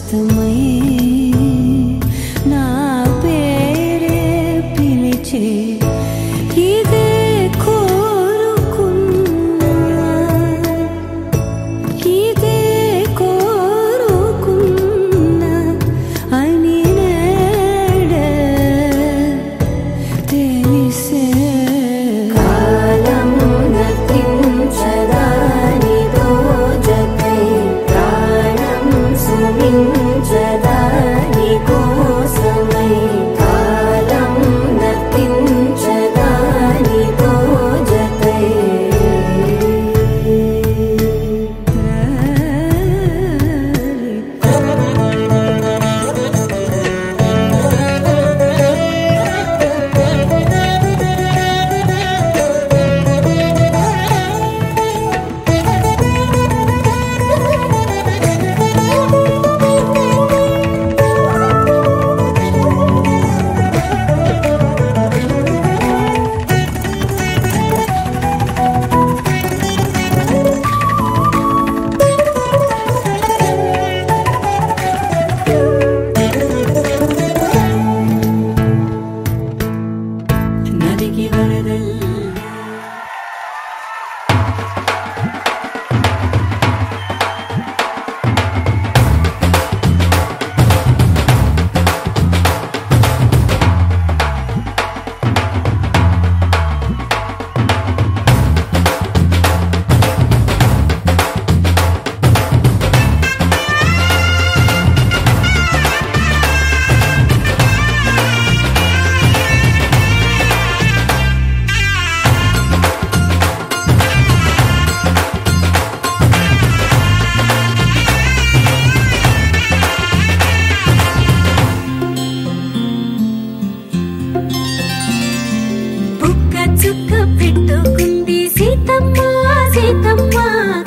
శాశ్వతమై నా పేరే పిలిచే ఇదే కోరుకున్నా ఇదే కోరుకున్నా అని నేడే తెలిసే కాలం నతించదాని దోజకై ప్రాణం సుమించదాని కోసమై కాలం నతించదాని దోజకై నదికి వరదల్లా బుక్క చుక్క పెట్టుకుంది సీతమ్మ సీతమ్మ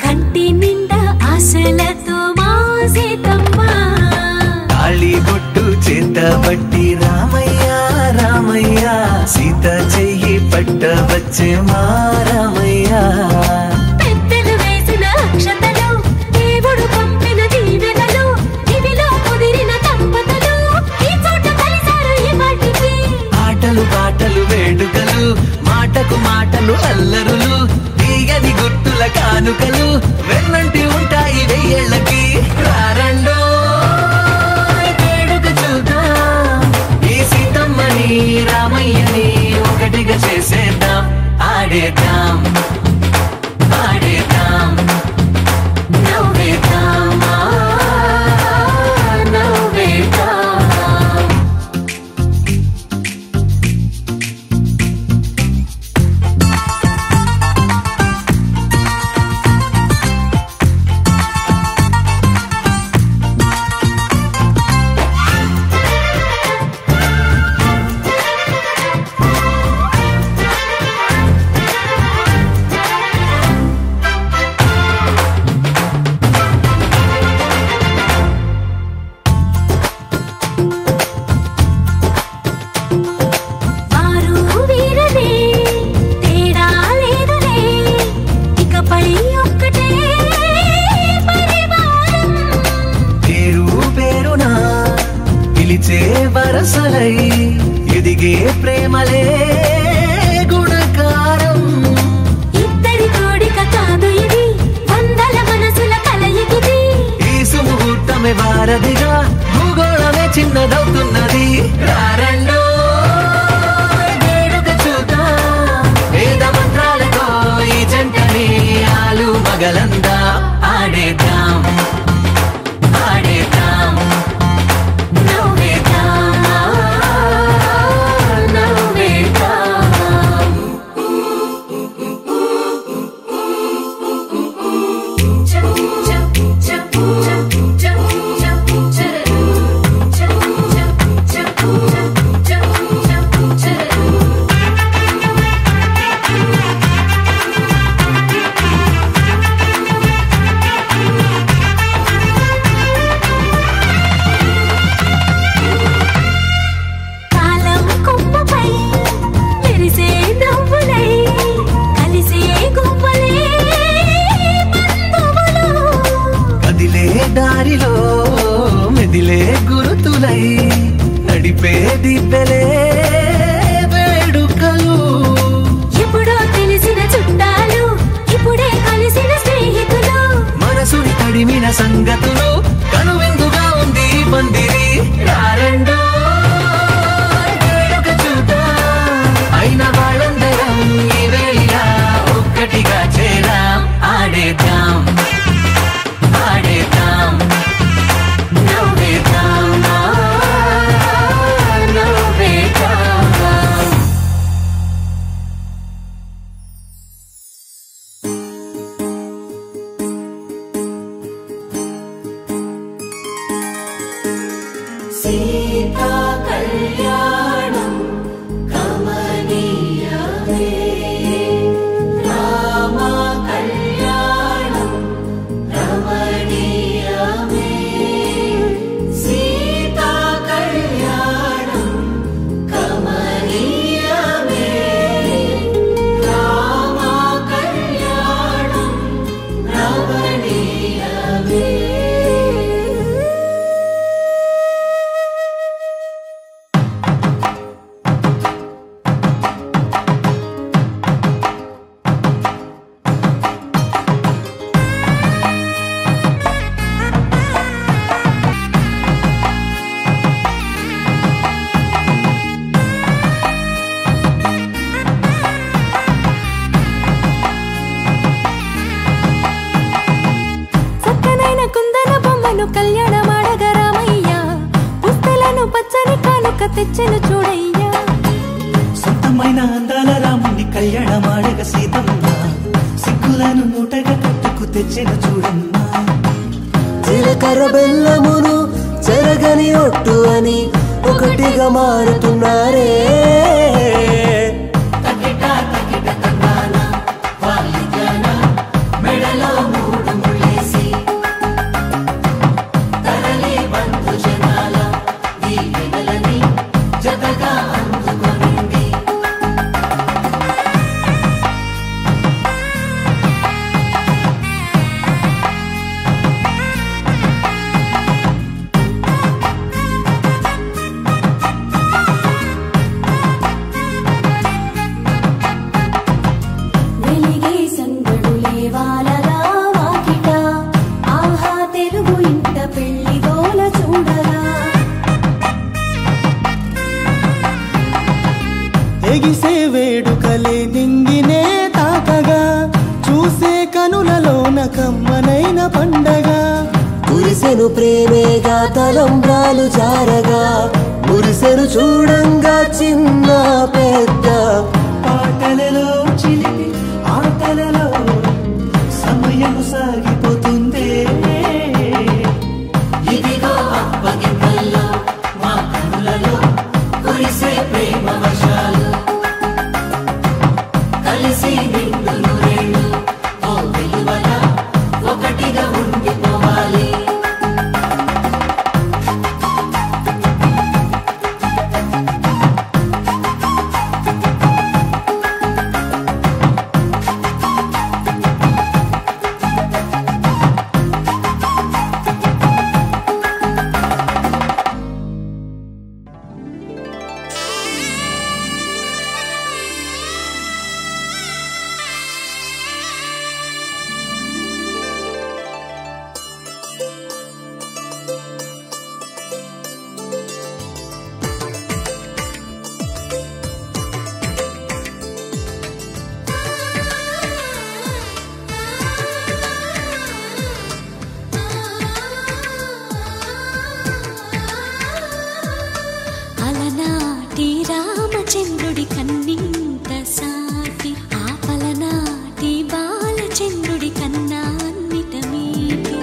కంటి నిండా ఆశలతో మా సీతమ్మ తాళి బొట్టు చేతబట్టి రామయ్య రామయ్య సీత చెయ్యి పట్ట వచ్చే మా రామయ్య పెద్దలు వేసిన అక్షతలు దేవుడు పంపిన దీవెనలు ఇవిలో కుదిరిన దంపతులు ఈ చోట కలిసారు ఈ పాటికి ఆటలు పాటలు వేడుకలు మాటకు మాటలు అల్లరులు తీయని గుర్తుల కానుకలు వెన్నంటి ఉంటాయి వెయ్యేళ్ళకి రారండో వేడుక చూద్దాం ఈ సీతమ్మని రామయ్యని ఒకటిగా చేసేద్దాం ఆడేద్దాం ఆడేద్దాం నవ్వేద్దాం నవ్వేద్దాం తెచ్చెను చూడయ్యా. సొంతమైన అందాల రాముని కళ్యాణమాడగ సీతమ్మ సిగ్గులను మూటగా కట్టుకు తెచ్చెను చూడమ్మా. జీలకర్ర బెల్లమును చెరగని ఒట్టు అని ఒకటిగా మారుతున్నారే. ఎగిసే వేడుకలే నింగినే తాకగా చూసే కనులలోన కమ్మనైన పండగ. కురిసెను ప్రేమేగా తలంబ్రాలు జారగా మురిసెను చూడంగా చిన్న పెద్ద. పాటలలో చిలిపి ఆటలలో సమయం సాగిపోతుందే. ఇదిగో అప్పగింతల్లో మా కనులలో కురిసే ప్రేమ వర్షాలు కలిసి నిండు నూరేళ్ళు ఓ వెలువల ఒకటిగా ఉండిపోవాలి. అలనాటి రామచంద్రుడి కన్నింత సాటి ఆపలనాటి బాలచంద్రుడి కన్నా అన్నిట మీటి.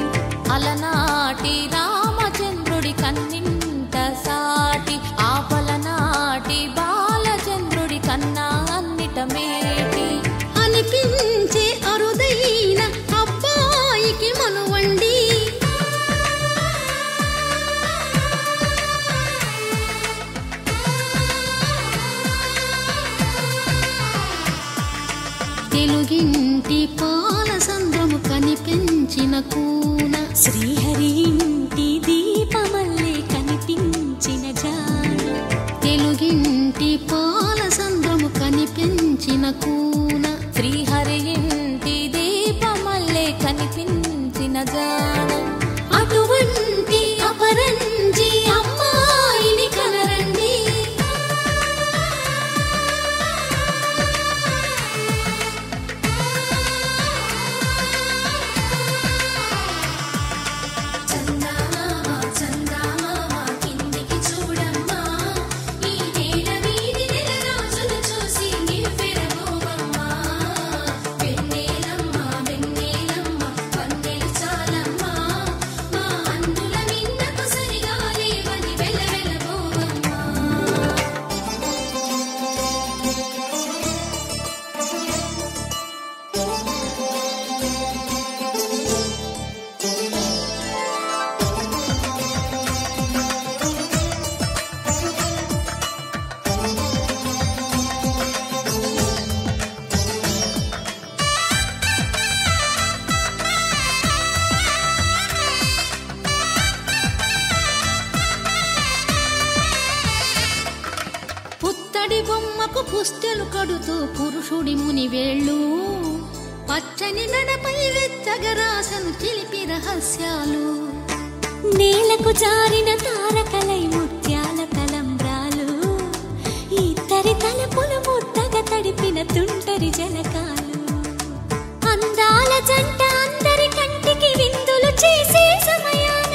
అలనాటి రామచంద్రుడి కన్నింత సాటి ఆపలనాటి బాలచంద్రుడి కన్నా అన్నిట మేటి. అనిపించే అరుదైన అబ్బాయికి మనువండి. తెలుగింటి పాల సంద్రము కనిపించిన కూన శ్రీహరి ఇంటి దీపమల్లే కనిపించిన జాడ. తెలుగింటి పాల సంద్రము కనిపించిన కూన శ్రీహరి ఇంటి దీపమల్లే కనిపించిన జాడ. అటువంటి అపరంజి అమ్మాయిని కనరండి. బొమ్మకు పుస్తెలు కడుతూ పురుషుడి ముని వేళ్ళు పచ్చని మెడపై వెచ్చగరాసను చిలిపి రహస్యాలు. నేలకు జారిన తారకలై ముత్యాల తలంబ్రాలు ఇద్దరి తలపులు ముద్దగా తడిపిన తుంటరి జలకాలు. అందాల జంట అందరి కంటికి విందులు చేసే సమయాన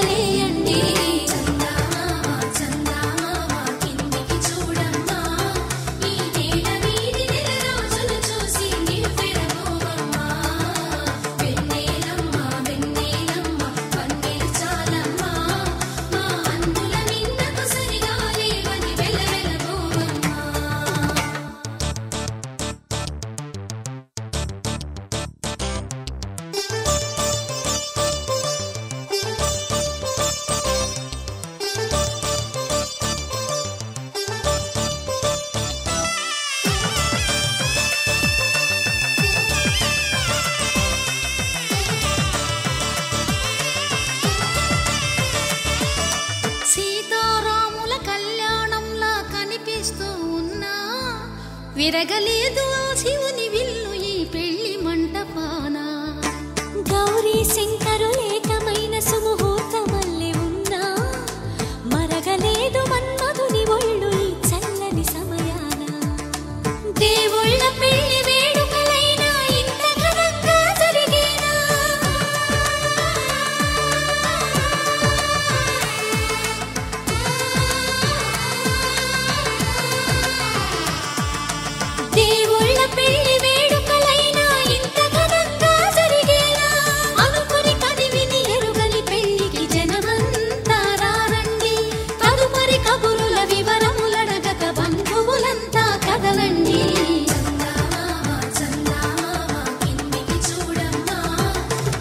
వదిలేయండి. చందమామ కిందికి చూడమ్మా, ఈ నేల వీధి నెల రోజులు చూసి నివ్వెరపోవమ్మా. వెన్నెలమ్మ వెన్నెలమ్మ కన్నీరు చాలమ్మా, మా అందుల నిన్నకు సరిగా లేవని వెలవెలబోవమ్మా. సీతారాముల కళ్యాణంలా కనిపిస్తూ ఉన్నా, విరగలేదు ఆ శివుని విల్లు ఈ పెళ్లి మంటపాన. గౌరీ శంకరు ఏకమైన సుముహూర్తమల్లె ఉన్నా, మరగలేదు మన్మధుని ఒళ్ళు ఈ చల్లని సమయాన. దేవుళ్ళ పెళ్లి వేడుకలైనా ఇంత ఘనంగా జరిగేనా? దేవుళ్ళ పెళ్లి వేడుకలైనా ఇంత ఘనంగా జరిగేనా? అనుకుని కదివిని ఎరుగని పెళ్లికి జనమంతా రారండి. తదుపరి కబురుల వివరములడగక బంధువులంతా కదలండి. చందమామ కిందికి చూడమ్మా,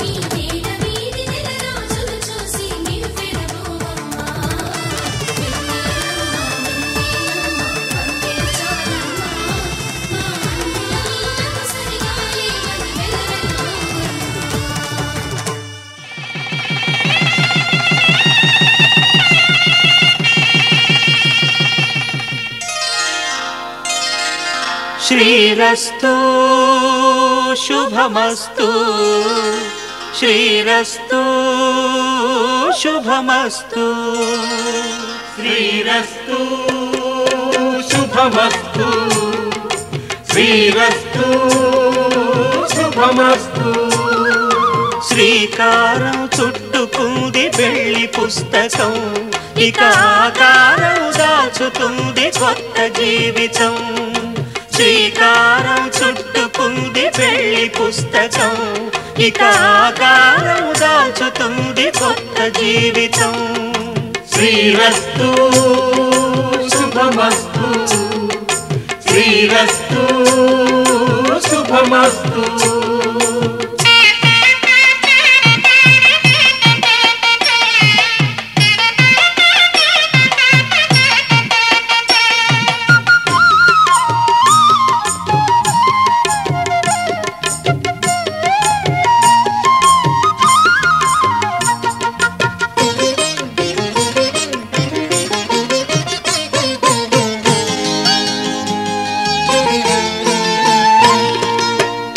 ఈ నేల వీధి నెల రోజులు చూసి నివ్వెరపోవమ్మా. వెన్నెలమ్మ కన్నీరు చాలమ్మా, మా అందుల నిన్నకు సరిగా లేవని వెలవెలబోవమ్మా. శ్రీరస్తు శుభమస్తు, శ్రీరస్తు శుభమస్తు, శ్రీరస్తు శుభమస్తు, శ్రీరస్తు శుభమస్తు. శ్రీకారం చుట్టుకుంది పెళ్లి పుస్తకం, ఇక ఆకారం దాచుతుంది కొత్త జీవితం. శ్రీకారం చుట్టుకుంది పెళ్లి పుస్తకం, ఇక ఆకారం దాచుతుంది కొత్త జీవితం. శ్రీరస్తు శుభమస్తు, శ్రీరస్తు శుభమస్తు.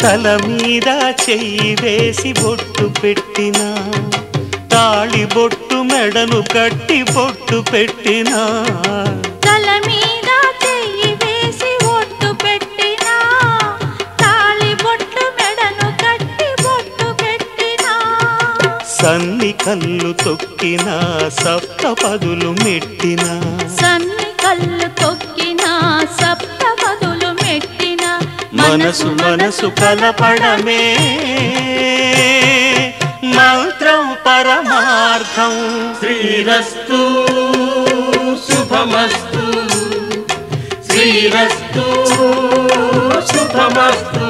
తల మీద చెయ్యి వేసి బొట్టు పెట్టినా, తాళి బొట్టు మెడను కట్టి బొట్టు పెట్టినా. తల మీద చెయ్యి వేసి ఒట్టు పెట్టినా, తాళి బొట్టు మెడను కట్టి బొట్టు పెట్టినా. సన్ని కళ్ళు తొక్కినా, సప్త పదులు మెట్టినా. సన్ని కళ్ళు తొక్కినా, సప్త పదులు మెట్టినా. మనసు మనసు కలపడమే మంత్రం పరమార్థం. శ్రీరస్తు శుభమస్తు, శ్రీరస్తు శుభమస్తు.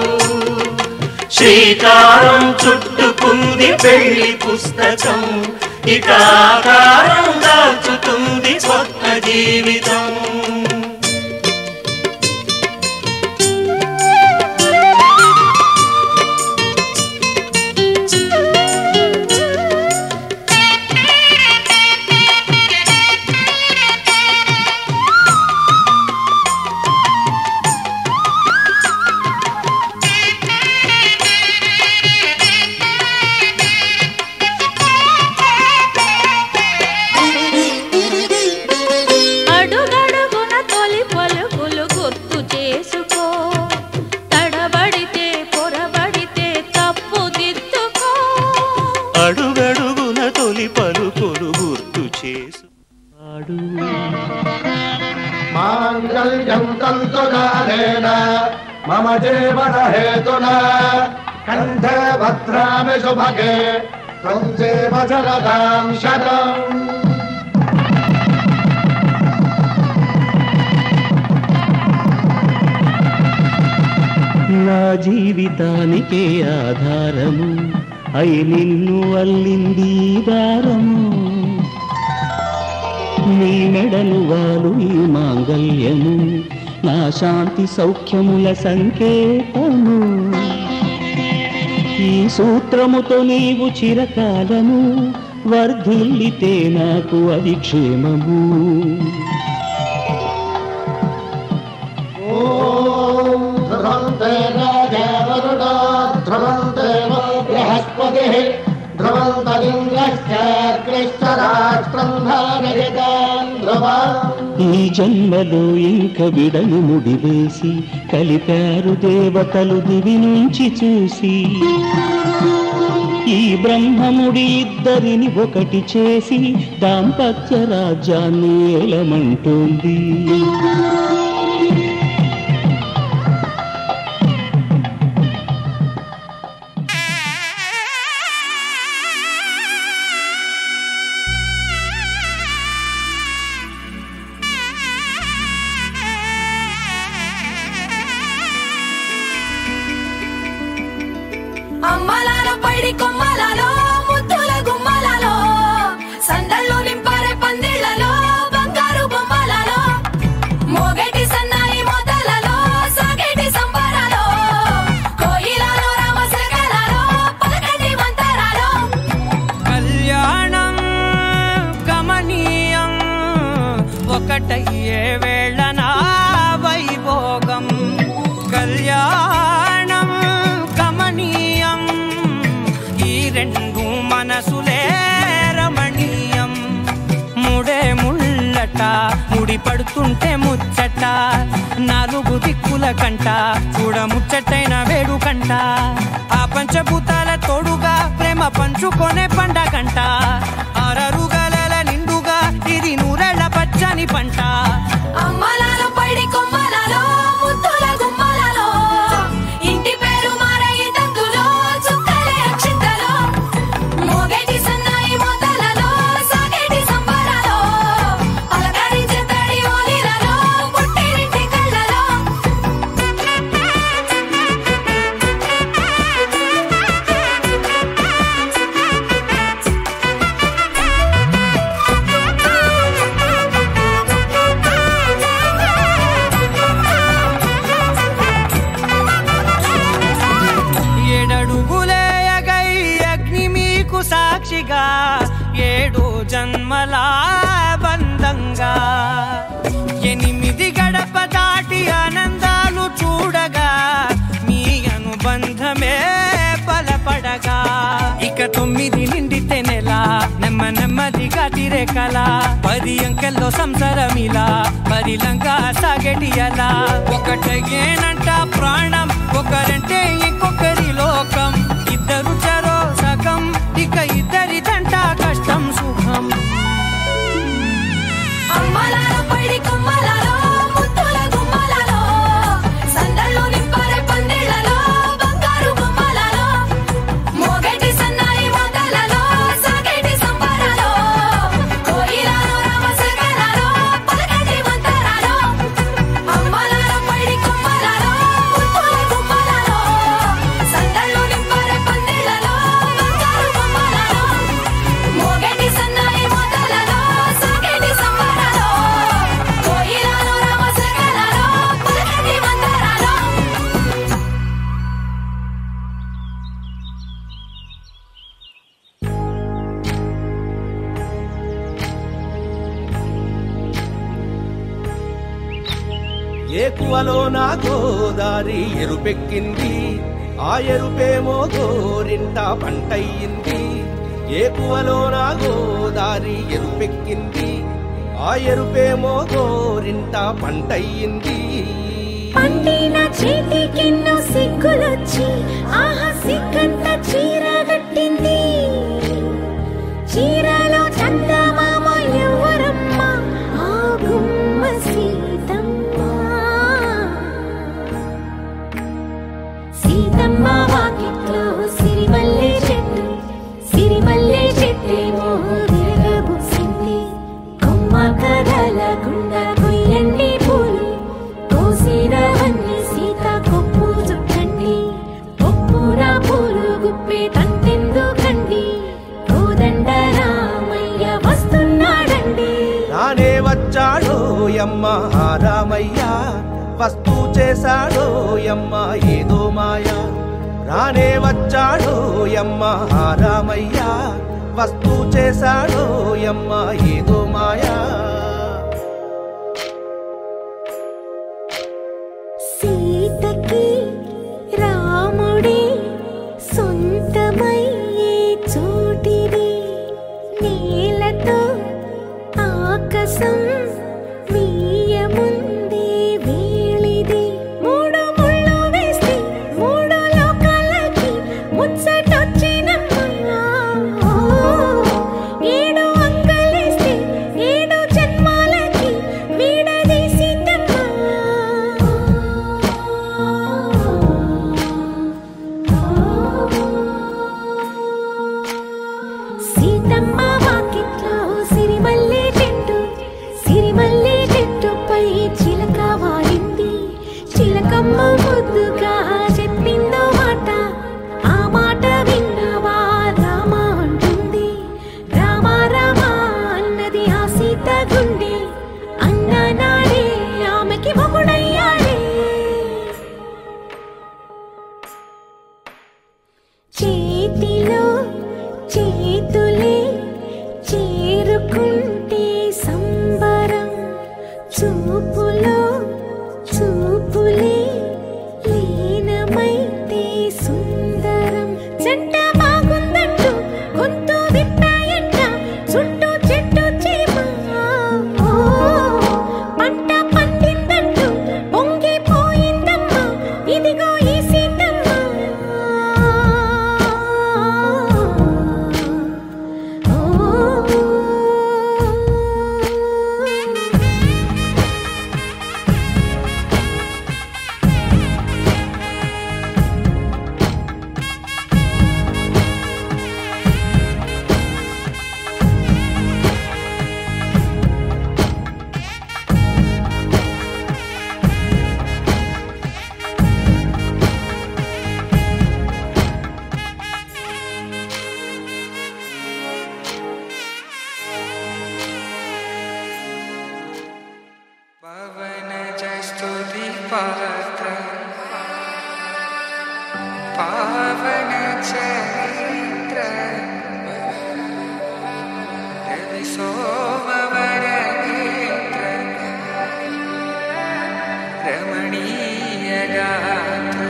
శ్రీకారం చుట్టుకుంది పెళ్లి పుస్తకం, ఇక ఆకారం దాచుతుంది కొత్త జీవితం. అడుగడుగున తొలి పలుకులు చేసుడు మాంగళ్యం తంతుకారేణ మమ జీవన హేతునా కంఠే భద్రామి శుభగే త్వం జీవ శరదాం శతం. నా జీవితానికే ఆధారము అయి నిన్ను అల్లింది దారము నీ మెడలు వాలు ఈ మాంగళ్యము నా శాంతి సౌఖ్యముల సంకేతము ఈ సూత్రముతో నీవు చిరకాలము వర్ధిల్లితే నాకు అది క్షేమము. ఈ జన్మలో ఇంక విడని ముడివేసి కలిపారు దేవతలు దివి నుంచి చూసి ఈ బ్రహ్మముడి ఇద్దరిని ఒకటి చేసి దాంపత్య రాజ్యాన్ని ఏలమంటోంది. అమ్మలాలో పైడి కొమ్మలలో ముద్దుల గుమ్మలలో సందళ్ళు నింపారే పందిళ్లలో బంగారు బొమ్మలలో మోగేటి సన్నాయి మోతలలో సాగేటి సంబరాలో కోయిలలో రామశకలలో పలకటి మంతరాలో కళ్యాణం గమనీయం ఒకటయ్యే వేళ నా వైభోగం కళ్యాణం గమనీయం ఈ రెండు మనసులే రమణీయం ముడే ముళ్ళట ముడి పడుతుంటే ముచ్చట నాలుగు దిక్కుల కంట చూడ ముచ్చటైన వేడుకంట ఆ పంచభూతాల తోడుగా ప్రేమ పంచుకొనే పండగంట అరరుగలల నిండుగా ఇది నూరెళ్ళ పచ్చని పంట అమ్మలాలో పైడి కొమ్మలలో ముద్దుల గుమ్మలలో ఇంటి పేరు మారయి తందులో చుక్కలే అక్షింతలో మోగేటి సన్నాయి మోతలలో సాగేటి సంబరాలో పలకరించే తడి ఓలిలలో పుట్టినింటి కళ్ళలో ఏడడుగులేయగై అగ్ని మీకు సాక్షిగా ఏడు జన్మల బంధంగా 8 గడప దాటి ఆనందాలు చూడగా మీ అనుబంధమే బలపడగా ఇక 9 నిండితే నెల నెమ్మదిగా తిరేకల 10 అంకెల్లో సంసారమిలా పరిలంగా సాగేటి అలా ఒకటేనంట ప్రాణం ఒకరంటే ఇంకొకరి లోకం ఇద్దరు చరో సగం ఇక ఇద్దరిదంట కష్టం సుఖం అమ్మలాలో పైడి కొమ్మలలో ముద్దుల గుమ్మలలో సందళ్ళు నింపారే పందిళ్లలో బంగారు బొమ్మలలో మోగేటి సన్నాయి మోతలలో సాగేటి సంబరాలో కోయిలలో రామశకలలో పలకటి మంతరాలో అమ్మలాలో పైడి కొమ్మలలో ముద్దుల గుమ్మలలో సందళ్ళు నింపారే పందిళ్లలో బంగారు బొమ్మలలో మోగేటి సన్నాయి మోతలలో సాగేటి సంబరాలో కోయిలలో రామశకలలో పలకటి మంతరాలో ఏకువలో నా గోదారి ఎరుపెక్కింది ఆ ఎరుపేమో గోరింట పంటయ్యింది ఏకువలో నా గోదారి ఎరుపెక్కింది ఆ ఎరుపేమో గోరింట పంటయ్యింది పండిన చేతికెన్నో సిగ్గులొచ్చి ఆహా సిగ్గంత చీర కట్టింది చీరలో చందమామ యమ్మ రామయ్య వస్తూ చేశాడో యమ్మ ఏదో మాయా రానే వచ్చాడో యమ్మ రామయ్య వస్తూ చేశాడో యమ్మ ఏదో మాయా సీతకి రాముడే సొంతమయ్యే చోటిది నేలతో ఆకాశం వీయముందే వేళిది మూడు ముళ్ళు వేస్తే మూడు లోకాలకి ముచ్చటొచ్చినమ్మా ఏడు అంకలేస్తే ఏడు జన్మాలకి వీడదీసిందమ్మా సీతమ్మ వాకిట్లో సిరిమల్లె చెట్టుపై చిలక వాలింది చిలకమ్మ ముద్దుగా చెప్పిందో మాట ఆ మాట విన్నవా రామ అంటుంది రామ రామ అన్నది ఆ సీత గుండె అన్న నాడే ఆమెకి మొగుడయ్యాడే చేతిలో చేతులే చేరుకుంటే సంబరం చూపులో చూపులే లీనమైతే సుందరం జంట బాగుందంటూ గొంతు విప్పాయంట చుట్టూ చెట్టు చీమ పంట పండిందంటూ పొంగిపోయిందమ్మా ఇదిగో ఈ సీతమ్మ పవన జస్తుతి పాత్ర పావన చరిత్ర రవి సోమవర నేత్ర రమణీయ గాత్ర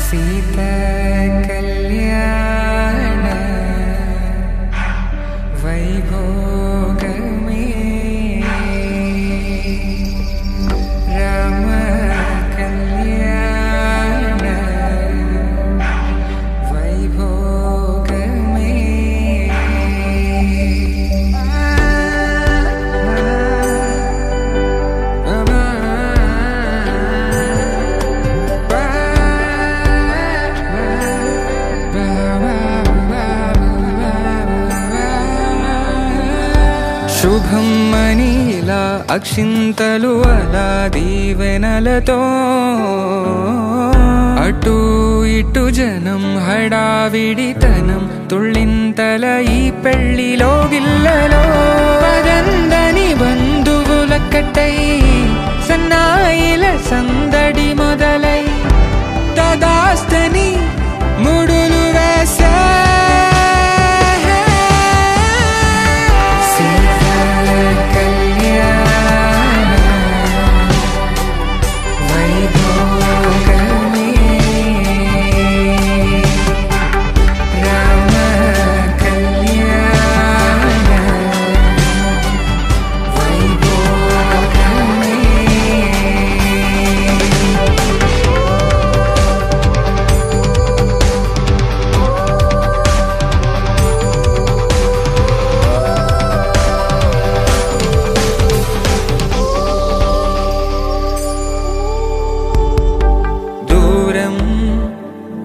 సీత కళ్యాణ వైభోగమే రామ కళ్యాణ వైభోగమే శుభం మనీలా అక్షింతలు అలా దీవెనలతో అటు ఇటు జనం హడావిడితనం తుళ్ళింతల ఈ పెళ్లిలో గిల్లలో పదందని బంధువులక్కటై సన్నాయిల సందడి మొదలై తదాస్తని ముడులు వేసా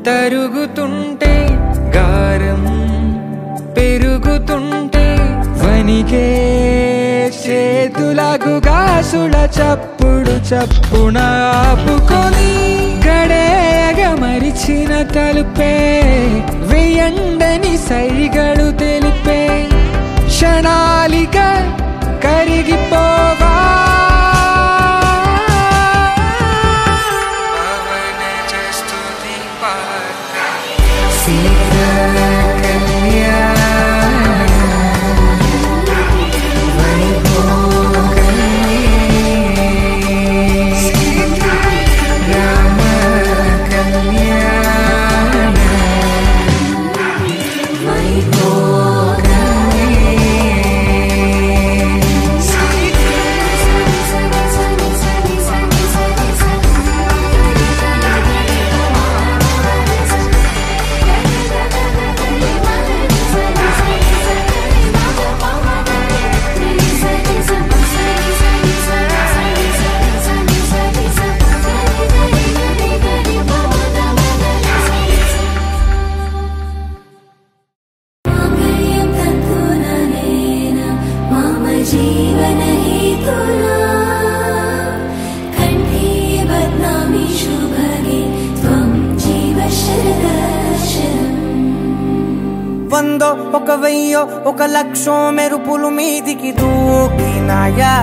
తరుగుతుంటే గారం పెరుగుతుంటే వనికే చేతులకు గాసుల చప్పుడు చప్పున ఆపుకొని గడేగ మరిచిన తలుపే వెయ్యండని సైగడు తెలిపే క్షణాలిక కరిగిపోవా వందో ఒక వెయ్యో ఒక లక్షో మెరుపులు మీదికి దూకినాయా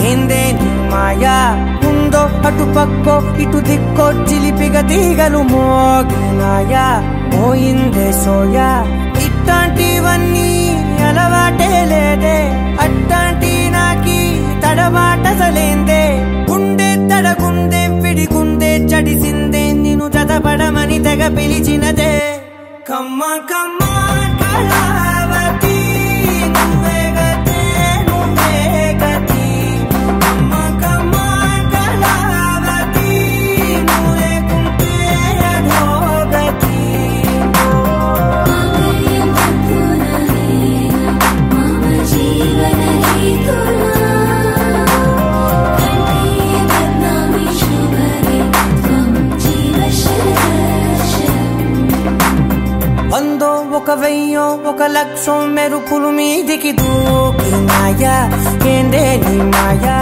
ఏందే నీ మాయా ముందో అటు పక్కో ఇటు దిక్కో చిలిపిగా తీగలు మోగినాయా పోయిందే సోయా ఇట్లాంటివన్నీ అలవాటే లేదే అట్లాంటి నాకి తడబాటసలేందే గుండె తడగుందే విడిగుందే చడిసిందే నిన్ను చదపడమని తెగ పిలిచినదే కమ్మ కమ్మ కళావతి నువ్వే గతే నువ్వే గతి కమ్మ కమ్మ కళావతి నువ్వు లేకుంటే అధోగతి వందో ఒక వెయ్యో ఒక లక్షో మెరుపులు మీదికి దూకినాయా ఏందే నీ మాయా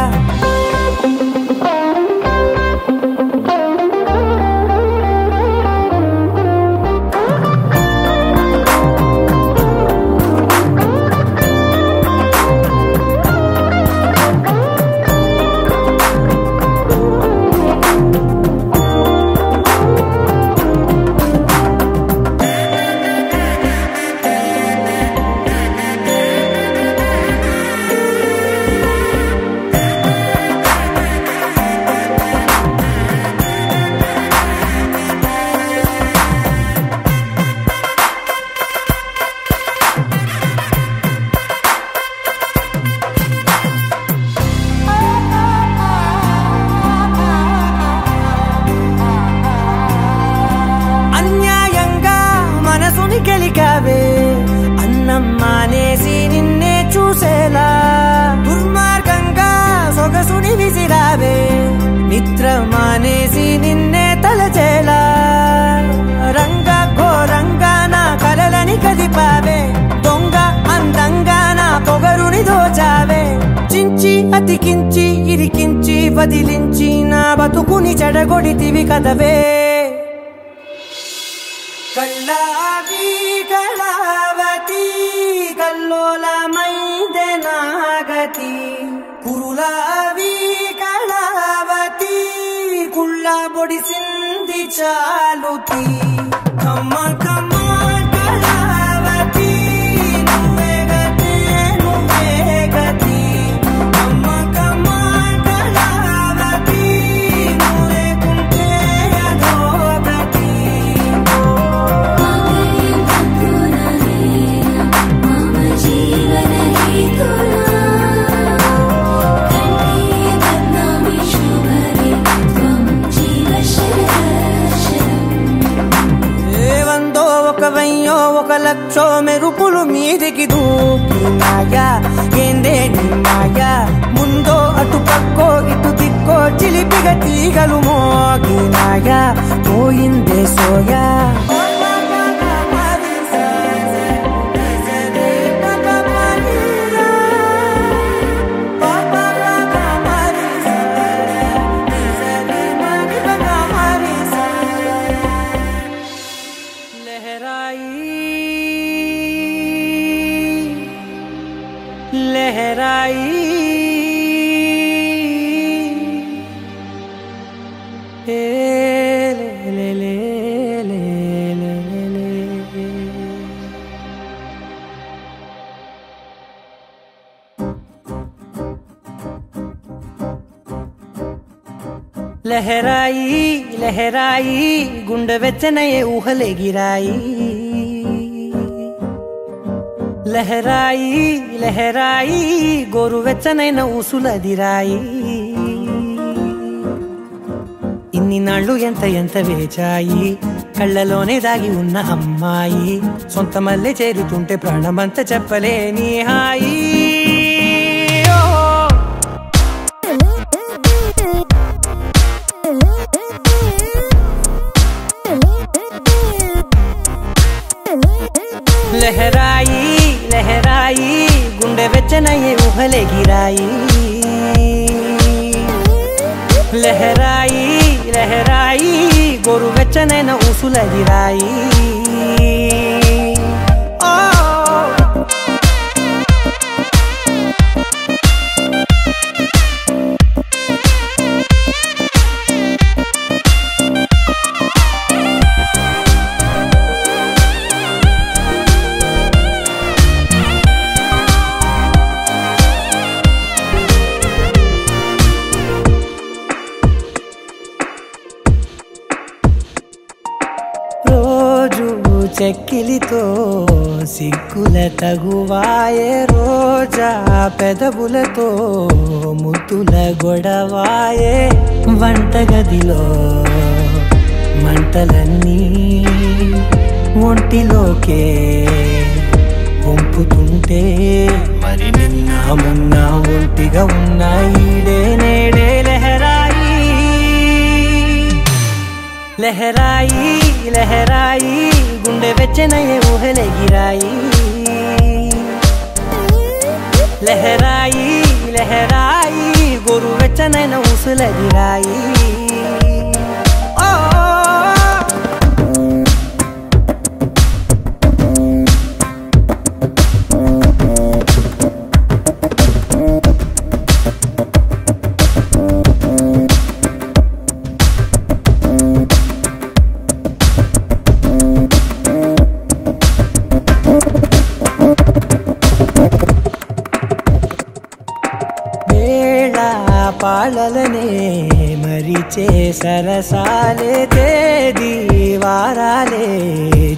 గెలికావే అన్నం మానేసి నిన్నే చూసేలా దుర్మార్గంగా సొగసుని విసిరావే నిద్ర మానేసి నిన్నే తలచేలా రంగ ఘోరంగా నా కలలని కదిపావే దొంగ అందంగా నా పొగరుని దోచావే చించి అతికించి ఇరికించి వదిలించి నా బతుకుని చెడగొడితివి కదవే కళ్ళావి కళావతి కల్లోలమైందే నాగతి కురులావి కళావతి కుళ్ళ బొడిసింది చాలుతి కమ్మ కమ్మ కళావతి నువ్వే గతే నువ్వే గతి కమ్మ కమ్మ కళావతి నువ్వు లేకుంటే అధోగతి ఒక లక్షో మెరుపులు మీదికి దూకినాయా ఏందే నీ మాయా ముందో అటు పక్కో ఇటు దిక్కో చిలిపిగా తీగలు మోగినాయా పోయిందే సోయా लहराई ले ले ले ले ले ले लहराई लहराई गुंड वेच्चनये ऊहले गिराई लहराई लहराई गोरु వెచ్చనైన ఊసులదిరాయి ఇన్ని నాళ్ళు ఎంత ఎంత వేచాయి కళ్ళలోనే దాగి ఉన్న అమ్మాయి సొంత మల్లె చేరుతుంటే ప్రాణమంత చెప్పలేని హాయి लहराई लहराई गुंडे वेच्चनये ऊहले गिराई लहराई लहराई गोरु వెచ్చనైన ఊసులదిరాయి చెక్కిలితో సిగ్గుల తగువాయే రోజా పెదవులతో ముద్దుల గొడవాయే వంటగదిలో మంటలన్నీ ఒంటిలోకే వంపుతుంటే మరి నిన్న మొన్న ఒంటిగా ఉన్న ఈడే నేడే లహరాయి लहराई लहराई गुंडे వెచ్చనये ఊహలే గిరాయి लहराई लहराई गोरु వెచ్చనైన ఊసులదిరాయి పాలలనే మరిచే సరసాలే తేదీ వారాలే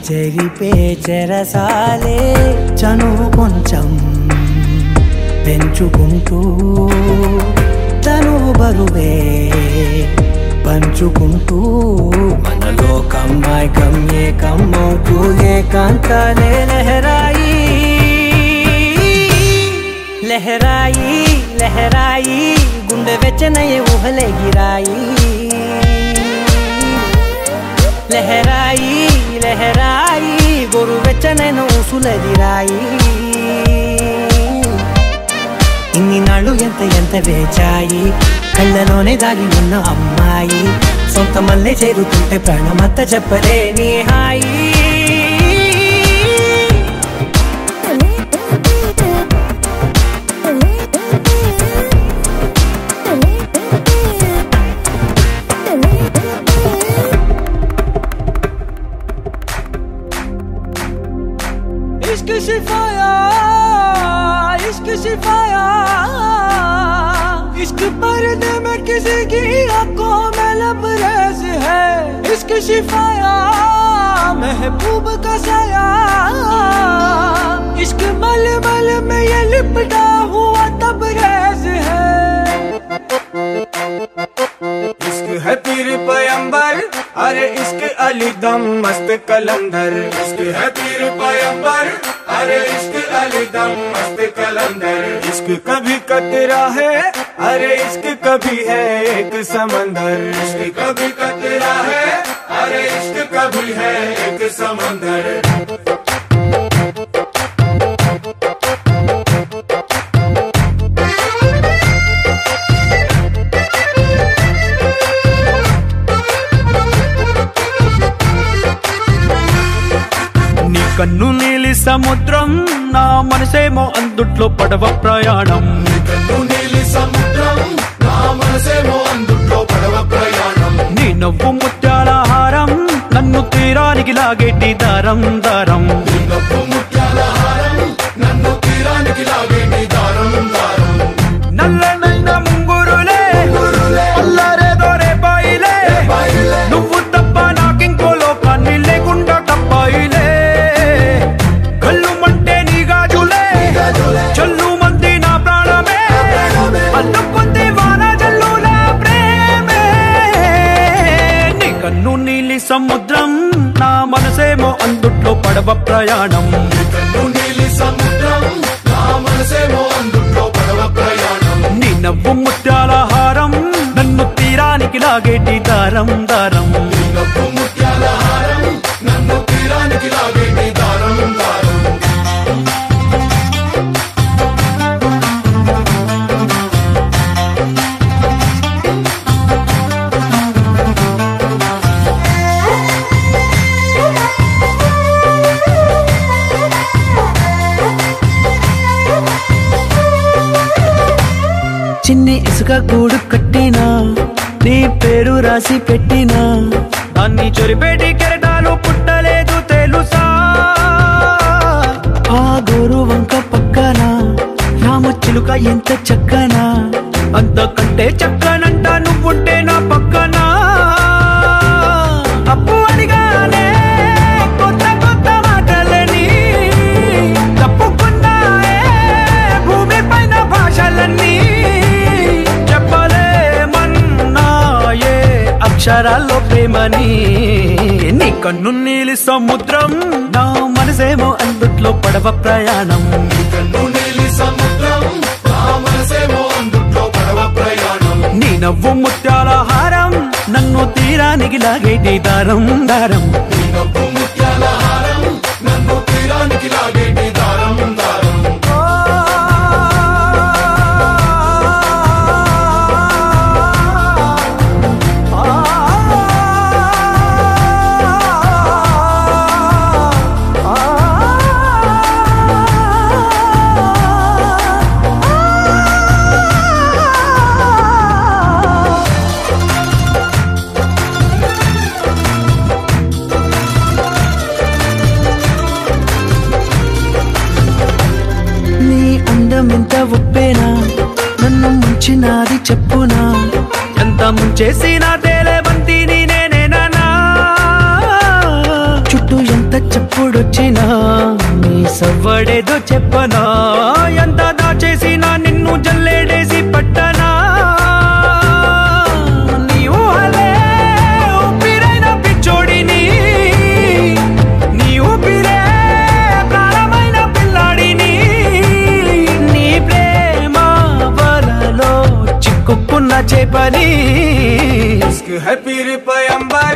చెరిపే చెరసాలే చనువు కొంచెం పెంచుకుంటూ తను బరువే పంచుకుంటూ మనలో కమ్మాయికం ఏకమవుతూ ఏకాంతాలే లహరాయి लहराई लहराई गुंडे వెచ్చనये ఊహలే గిరాయి लहराई लहराई गोरु వెచ్చనైన ఊసులదిరాయి ఇన్ని నాళ్ళు ఎంత ఎంత వేచాయి కళ్ళలోనే దాగి ఉన్న అమ్మాయి సొంత మల్లె చేరుతుంటే ప్రాణమంత చెప్పలేని హాయి इश्क सिफाया इश्क पर्दे में किसी की आंखों में लबरेज है इश्क सिफाया महबूब का साया इश्क मलमल में ये लिपटा हुआ तबरेज है इश्क है पीर पैगंबर अरे इश्क अली दम मस्त कलंदर इश्क है पीर पैगंबर अरे इश्क अली दम मस्त कलंदर इश्क कभी कतरा है अरे इश्क कभी है एक समंदर इश्क कभी कतरा है अरे इश्क कभी है एक समंदर కన్ను నీలి సముద్రం నా మనసేమో అందుట్లో పడవ ప్రయాణం. నీ కన్ను నీలి సముద్రం నా మనసేమో అందుట్లో పడవ ప్రయాణం. నీ నవ్వు ముత్యాల హారం నన్ను తీరానికి లాగేటి దారం దారం. నీ నవ్వు ముత్యాల హారం నన్ను తీరానికి లాగేటి దారం దారం. నల్లనైన ముంగురులే అల్లారేదో రేపాయిలే నువ్వు తప్ప నాకింకో లోకాన్ని లేకుండా తప్పాయిలే. కళ్ళు మంటే నీ గాజులే చల్లు మంది నా ప్రాణమే అల్లుకుంది వాన జల్లుల ప్రేమే. నీ కన్ను నీలి సముద్రం నా మనసేమో అందుట్లో పడవ ప్రయాణం. నీ కన్ను నీలి సముద్రం నా మనసేమో అందుట్లో పడవ ప్రయాణం. నీ నవ్వు ముత్యాల హారం నన్ను తీరానికి లాగేటి దారం దారం. నీ నవ్వు ముత్యాల హారం నన్ను తీరానికి లాగేటి దారం దారం. చిన్ని ఇసుక గూడు కట్టినా నీ పేరు రాసి పెట్టినా దాన్ని చొరిపేటి కెరటాలు పుట్టలేదు తెలుసా. ఆ గోరు వంక పక్కన రామచిలుక ఎంత చక్కనా అంతకంటే చక్కనంట నువ్వుంటే నా పక్కన. అప్పు అడిగానే కొత్త కొత్త మాటలని తప్పుకున్నాయే భూమి పైన భాషలన్నీ చెప్పలేమన్నాయే అక్షరాల్లో ప్రేమని. నీ కన్ను నీలి సముద్రం నా మనసేమో అందుట్లో పడవ ప్రయాణం. నీ కన్ను నీలి సముద్రం నా మనసేమో అందుట్లో పడవ ప్రయాణం. నీ నవ్వు ముత్యాల హారం నన్ను తీరానికి లాగేటి దారం దారం. నీ నవ్వు ముత్యాల హారం నన్ను తీరానికి లాగేటి దారం దారం. ఎంత ఒప్పేనా నన్ను ముంచినాది చెప్పునా ఎంత ముంచేసినా తేలేబంతిని నేనేనా. చుట్టూ ఎంత చెప్పుడొచ్చినా నీ సవ్వడేదో చెప్పనా ఎంత దాచేసినా నిన్ను జల్లేడేసి పట్టనా. నీ ఊహలే ఊపిరైన పిచ్చోడిని నీ ఊపిరే ప్రాణమైన పిల్లాడిని. నీ ప్రేమ వలలో చిక్కుకున్న చేపని. इश्क है पीर पैगंबर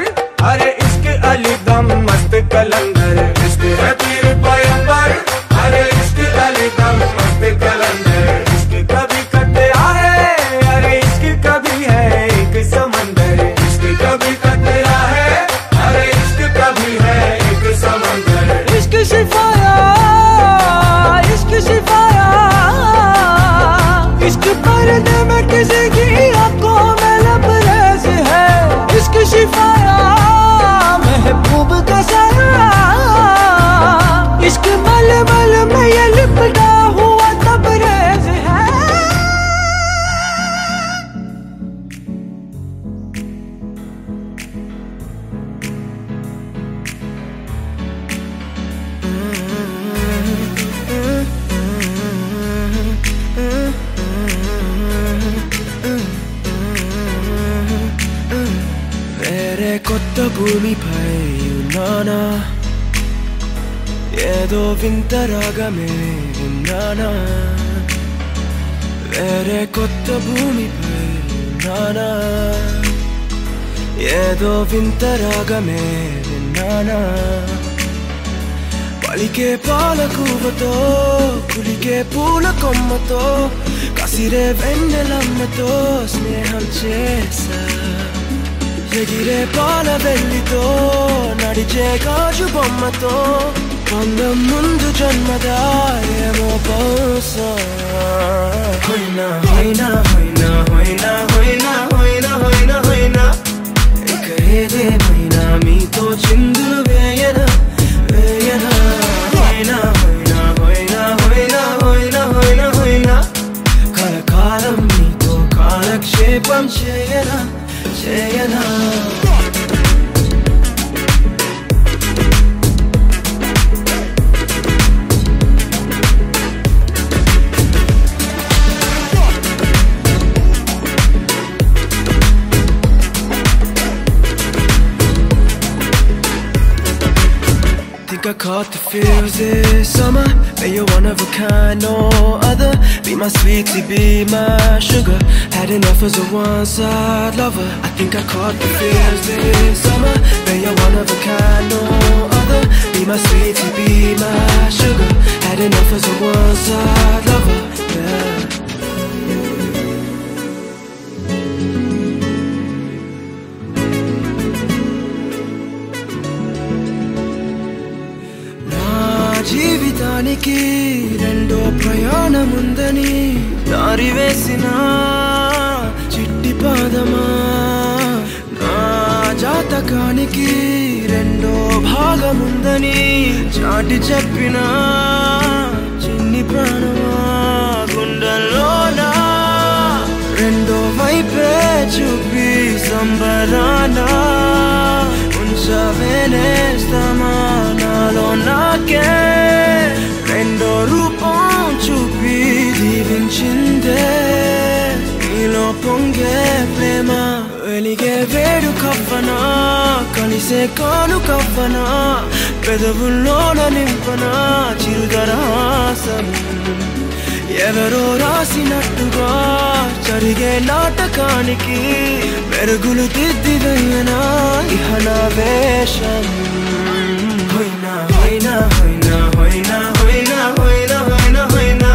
अरे इश्क अली दम मस्त कलंदर. इश्क है पीर पैगंबर अरे इश्क अली दम मस्त कलंदर. इश्क कभी कतरा है अरे इश्क कभी है एक समंदर. इश्क कभी कतरा है अरे इश्क कभी है एक समंदर. इश्क सिफाया इश्क सिफाया इश्क पर्दे में किसी की आंखों में लबरेज है. इश्क सिफाया महबूब का साया इश्क मल मल में ये लिपटा हुआ तबरेज है. వేరే కొత్త భూమిపై ఉన్నానా ఏదో వింత రాగమే విన్నానా. వేరే కొత్త భూమిపై ఉన్నానా ఏదో వింత రాగమే విన్నానా. పలికే పాలకూవతో కులికే పూల కొమ్మతో కసిరే వెన్నెలమ్మతో స్నేహం చేసా. ఎగిరే పాల వెల్లితో నడిచే గాజు బొమ్మతో అందం ముందు జన్మదా ఏమో బహుశా హోయినా హోయినా హోయినా హోయినా హోయినా హోయినా హోయినా హోయినా ఇక ఏదేమైనా మీతో చిందులు వేయనా వేయనా హోయినా హోయినా హోయినా హోయినా హోయినా హోయినా హోయినా కలకాలం మీతో కాలక్షేపం చేయనా చేయనా I caught the feels this summer. But you're one of a kind, no other. Be my sweetie, be my sugar. Had enough as a one-side lover. I think I caught the feels this summer. But you're one of a kind, no other. Be my sweetie, be my sugar. Had enough as a one-side lover. Yeah. జీవితానికి రెండో ప్రయాణముందని దారి వేసిన చిట్టి పాదమా నా జాతకానికి రెండో భాగముందని చాటి చెప్పిన చిన్ని ప్రాణమా గుండెల్లోనా రెండో వైపే చూపి సంబరానా ఉంచవేనేస్తామా నాలో నాకే రెండో రూపం చూపి దీవించిందే నీలో పొంగే ప్రేమ వెలిగే వేడు కవ్వనా కలిసే కాను కవ్వనా పెదవుల్లోన నింపనా చిరుదరాసం ఎవరో రాసినట్టుగా జరిగే నాటకానికి మెరుగులు దిద్దివయ్యనా ఇహనా వేషం హోయినా హోయినా హోయినా హోయినా హోయినా హోయినా హోయినా హోయినా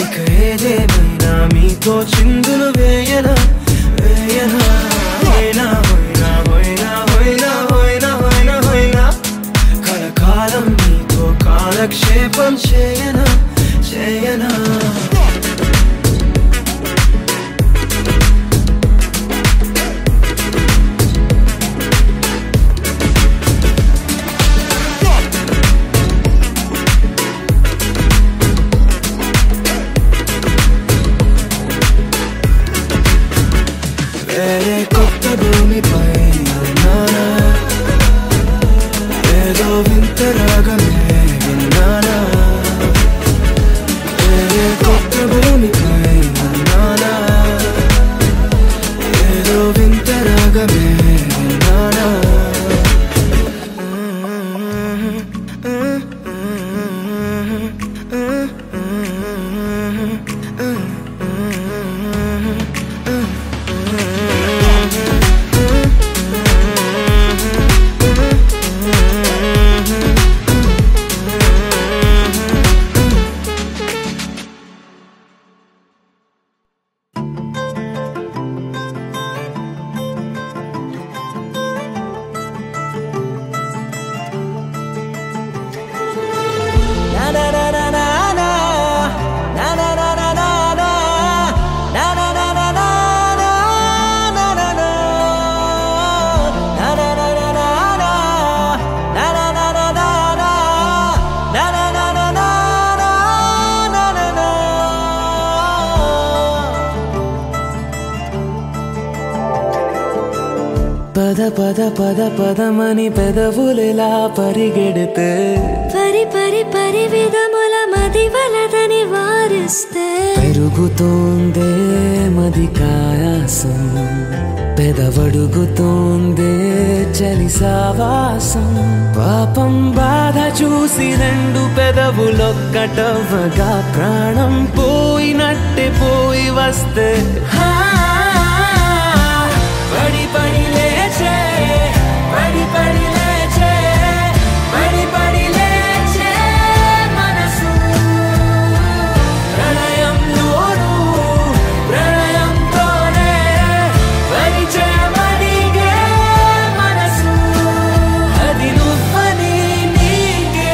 ఇక ఏదేమైనా మీతో చిందులు వేయనా వేయనా హోయినా హోయినా హోయినా హోయినా హోయినా హోయినా హోయినా కలకాలం మీతో కాలక్షేపం చేయనా చేయనా వేరే కొత్త భూమిపై నానా ఏదో వింత రాగమే విన్నానా వేరే కొత్త భూమిపై నానా ఏదో వింత రాగమే విన్నానా పద పద పద పదమని పెదవులెలా పరిగెడితే పరి పరి పరి విధముల మది వలదని వారిస్తే పెరుగుతోందే మది కాయాసం పెదవడుగుతోందే చలి సావాసం పాపం బాధ చూసి రెండు పెదవులొక్కటవ్వగా ప్రాణం పోయినట్టే పోయి వస్తే పడి పడి లేచే పడి పడి లేచే పడి పడి లేచే మనసు ప్రణయంలోను ప్రణయంతోనే పరిచయమడిగే మనసు అది నువ్వని నీకే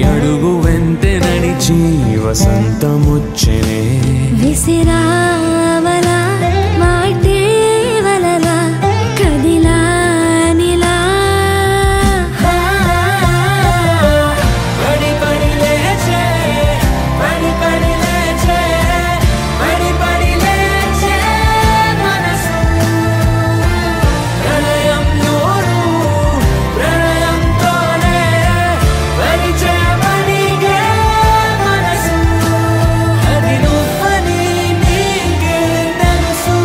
అడుగు వెంటే నడిచి వసంతముచ్చనే విసిరావలా మాటే వలలా కదిలా నిలా పడి పడి లేచే పడి పడి లేచే పడి పడి లేచే మనసు ప్రణయం నూరు ప్రణయంతోనే పరిచయమనిగే మనసు అది నువ్వని నీకే తెలుసు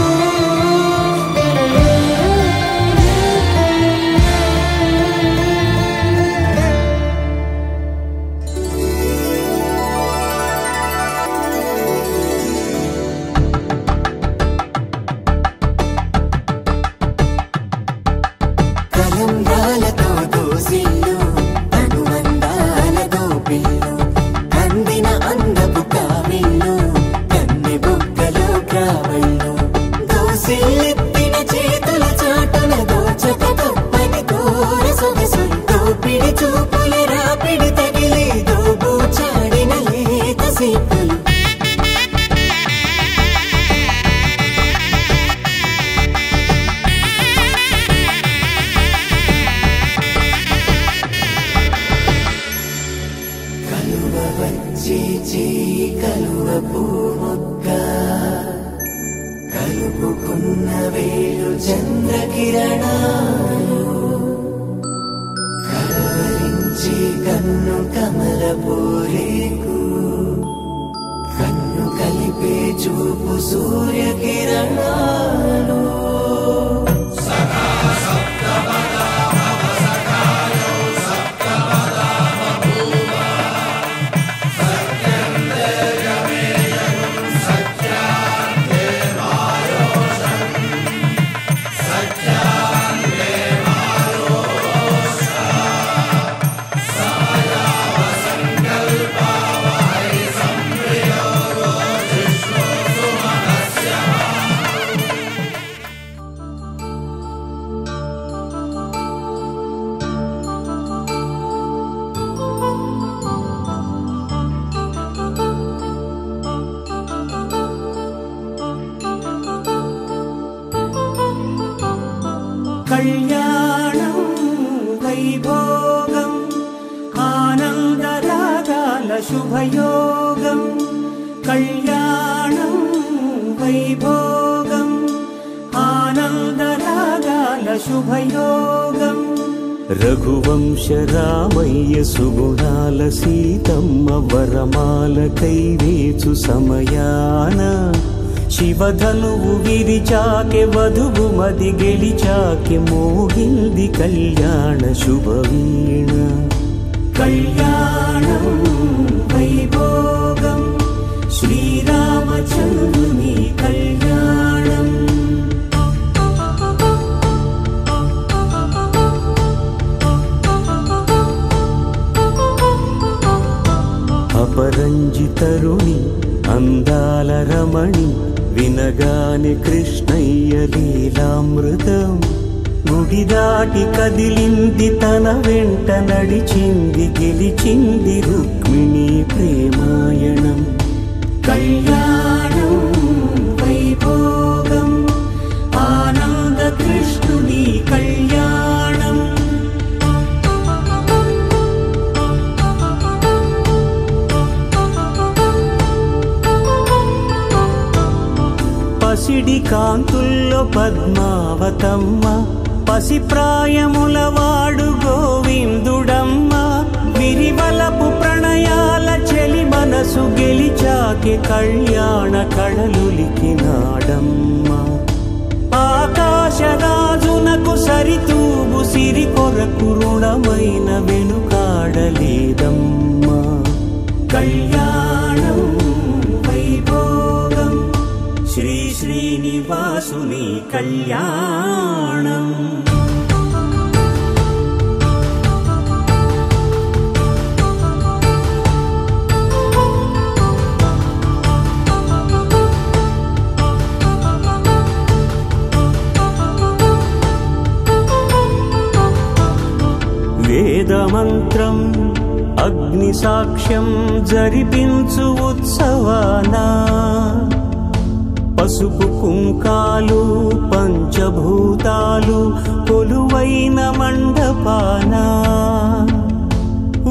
కలంగాలతో దోసిల్లు అనుమందాలతో పిల్లు అందిన అందపు కావిల్లు కన్నె బుగ్గలో గ్రావళ్ళు దోసిల్లెత్తిన చేతుల చాటున దోచక తప్పని దూర సొగసులతో పిడి చూపుల రాపిడి తగిలి దోబూచాడిన లేత సీపులు కలువ వచ్చే చేయి కలువ పూమొక్క కలుపుకున్న వేలు చంద్రకిరణాలు కలవరించి కన్ను కమల పూరేకు కన్ను కలిపే చూపు సూర్యకిరణాలు కళ్యాణం వైభోగం ఆనందరాగాల శుభయోగం కళ్యాణం వైభోగం ఆనందరాగాల శుభయోగం రఘువంశ రామయ్య సుగుణాల సీతమ్మ వరమాల కైవేచు సమయాన శివధనువు విరిచాకె వధువు మది గెలిచాకె మోగింది కళ్యాణ శుభవీణ కళ్యాణం వైభోగం శ్రీరామచంద్రుని కళ్యాణం అపరంజి తరుణి అందాల రమణి వినగాని కృష్ణయ్య లీలామృతం గుడి దాటి కదిలింది తన వెంట నడిచింది గెలిచింది రుక్మిణి ప్రేమాయణం కళ్యాణం వైభోగం ఆనంద కృష్ణుని కళ్యాణం పసిడి కాంతుల్లో పద్మావతమ్మ పసిప్రాయముల వాడు గోవిందుడమ్మ విరివలపు ప్రణయాల చెలి మనసు గెలిచాకె కళ్యాణ కళలులికినాడమ్మ ఆకాశరాజునకు సరితూగు సిరి కొరకు రుణమైన వెనుకాడలేదమ్మా కళ్యాణం వైభోగం శ్రీ శ్రీనివాసుని కళ్యాణం వేదమంత్రం అగ్ని సాక్ష్యం జరిపించు ఉత్సవాన పసుపు కుంకాలు పంచభూతాలు కొలువైన మండపాన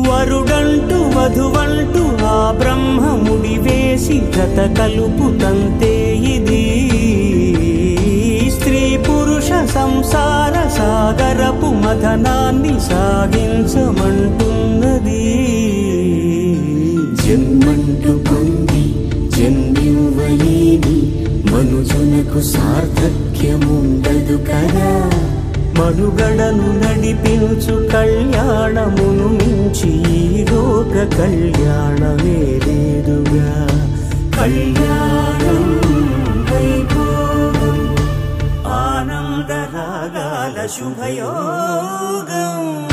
వరుడంటూ వధువంటూ ఆ బ్రహ్మముడి వేసి జత కలుపుతంతే ఇది స్త్రీ పురుష సంసార సాగరపు మథనాన్ని సాగించమంటున్నది. జన్మంటూ పొంది జన్మివ్వలేని మనుజునకు సార్థక్యముండదు కదా. మనుగడను నడిపించు కళ్యాణమును మించి లోక కళ్యాణమే లేదుగా. కళ్యాణం వైభోగం ఆనందరాగాల శుభయోగం.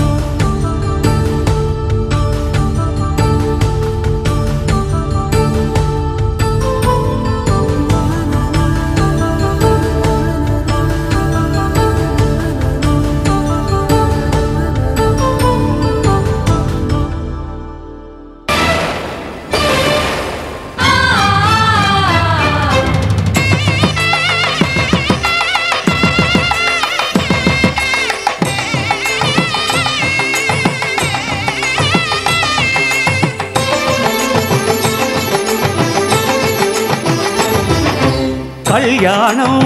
కళ్యాణం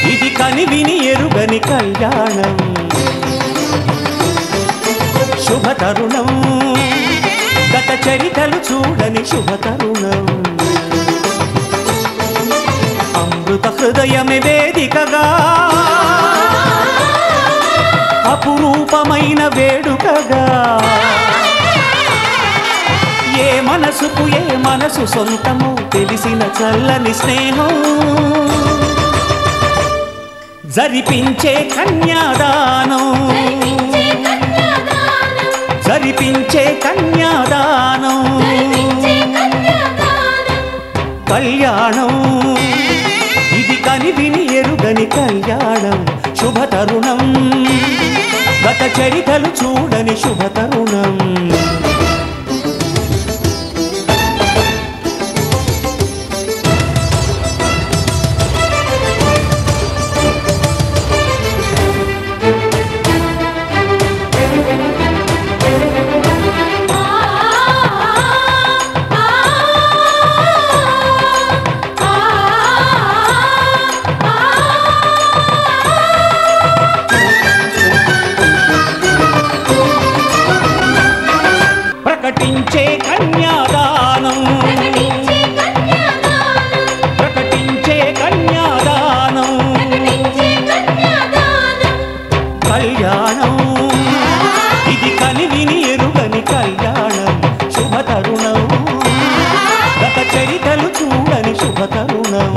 ఇది కనివిని ఎరుగని కళ్యాణం. శుభతరుణం గత చరితలు చూడని శుభతరుణం. అమృత హృదయమే వేదికగా అపురూపమైన వేడుకగా. ఏ మనసుకు ఏ మనసు సొంతము తెలిసిన చల్లని స్నేహం జరిపించే కన్యాదానం. జరిపించే కన్యాదానం. కళ్యాణం ఇది కనివిని ఎరుగని కళ్యాణం. శుభతరుణం గత చరితలు చూడని శుభతరుణం. ప్రకటించే కన్యాదానం. ప్రకటించే కన్యాదానం. కళ్యాణం ఇది కనివిని ఎరుగని కళ్యాణం. శుభతరుణం గత చరితలు చూడని శుభతరుణం.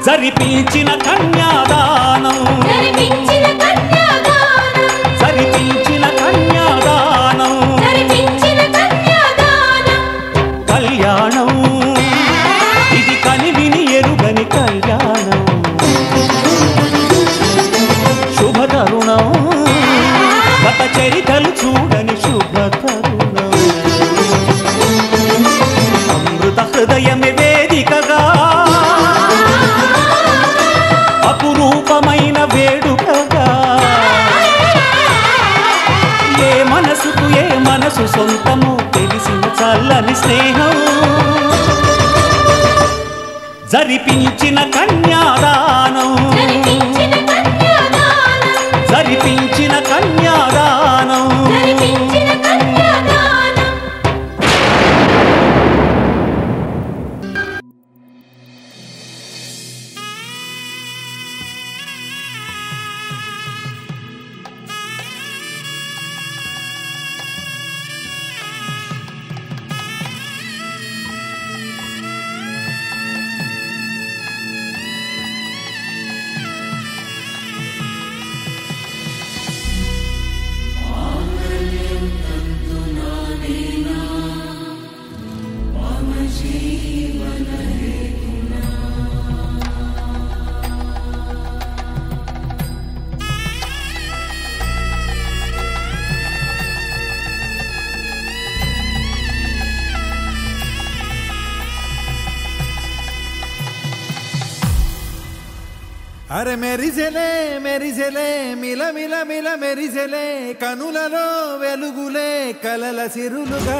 జరిపించిన కన్యాదానం. జరిపించిన కన్యాదానం. జరిపించిన కన్యాదానం. జరిపించిన కన్యాదానం. కళ్యాణం ఇది కనివిని ఎరుగని కళ్యాణం. శుభతరుణం గత చరితలు చూడని శుభతరుణం. అమృత హృదయం జరిగిన వేడుకగా ఏ మనసుకు ఏ మనసు సొంతము తెలిసిన చల్లని స్నేహం జరిపించిన కన్యాదానం జరిపించిన కన్యాదానం అరే మెరిసెలే మెరిసెలే మిల మిల మిల మెరిసెలే కనులలో వెలుగులే కలల సిరులుగా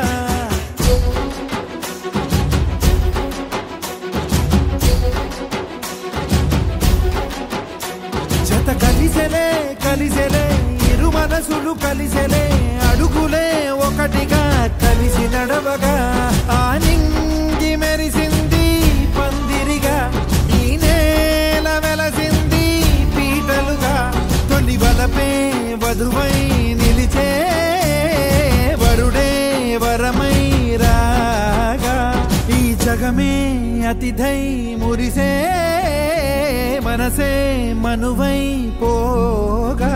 జత కలిసెలే కలిసెలే ఇరు మనసులు కలిసెలే అడుగులే ఒకటిగా కలిసి నడవగా ఆ నింగి మెరిసింది పందిరిగా ఈ నేల వెలసింది పీటలుగా తొలి వలపే వధువై నిలిచే వరుడే వరమై రాగా ఈ జగమే అతిథై మురిసే మనసే మనువై పోగా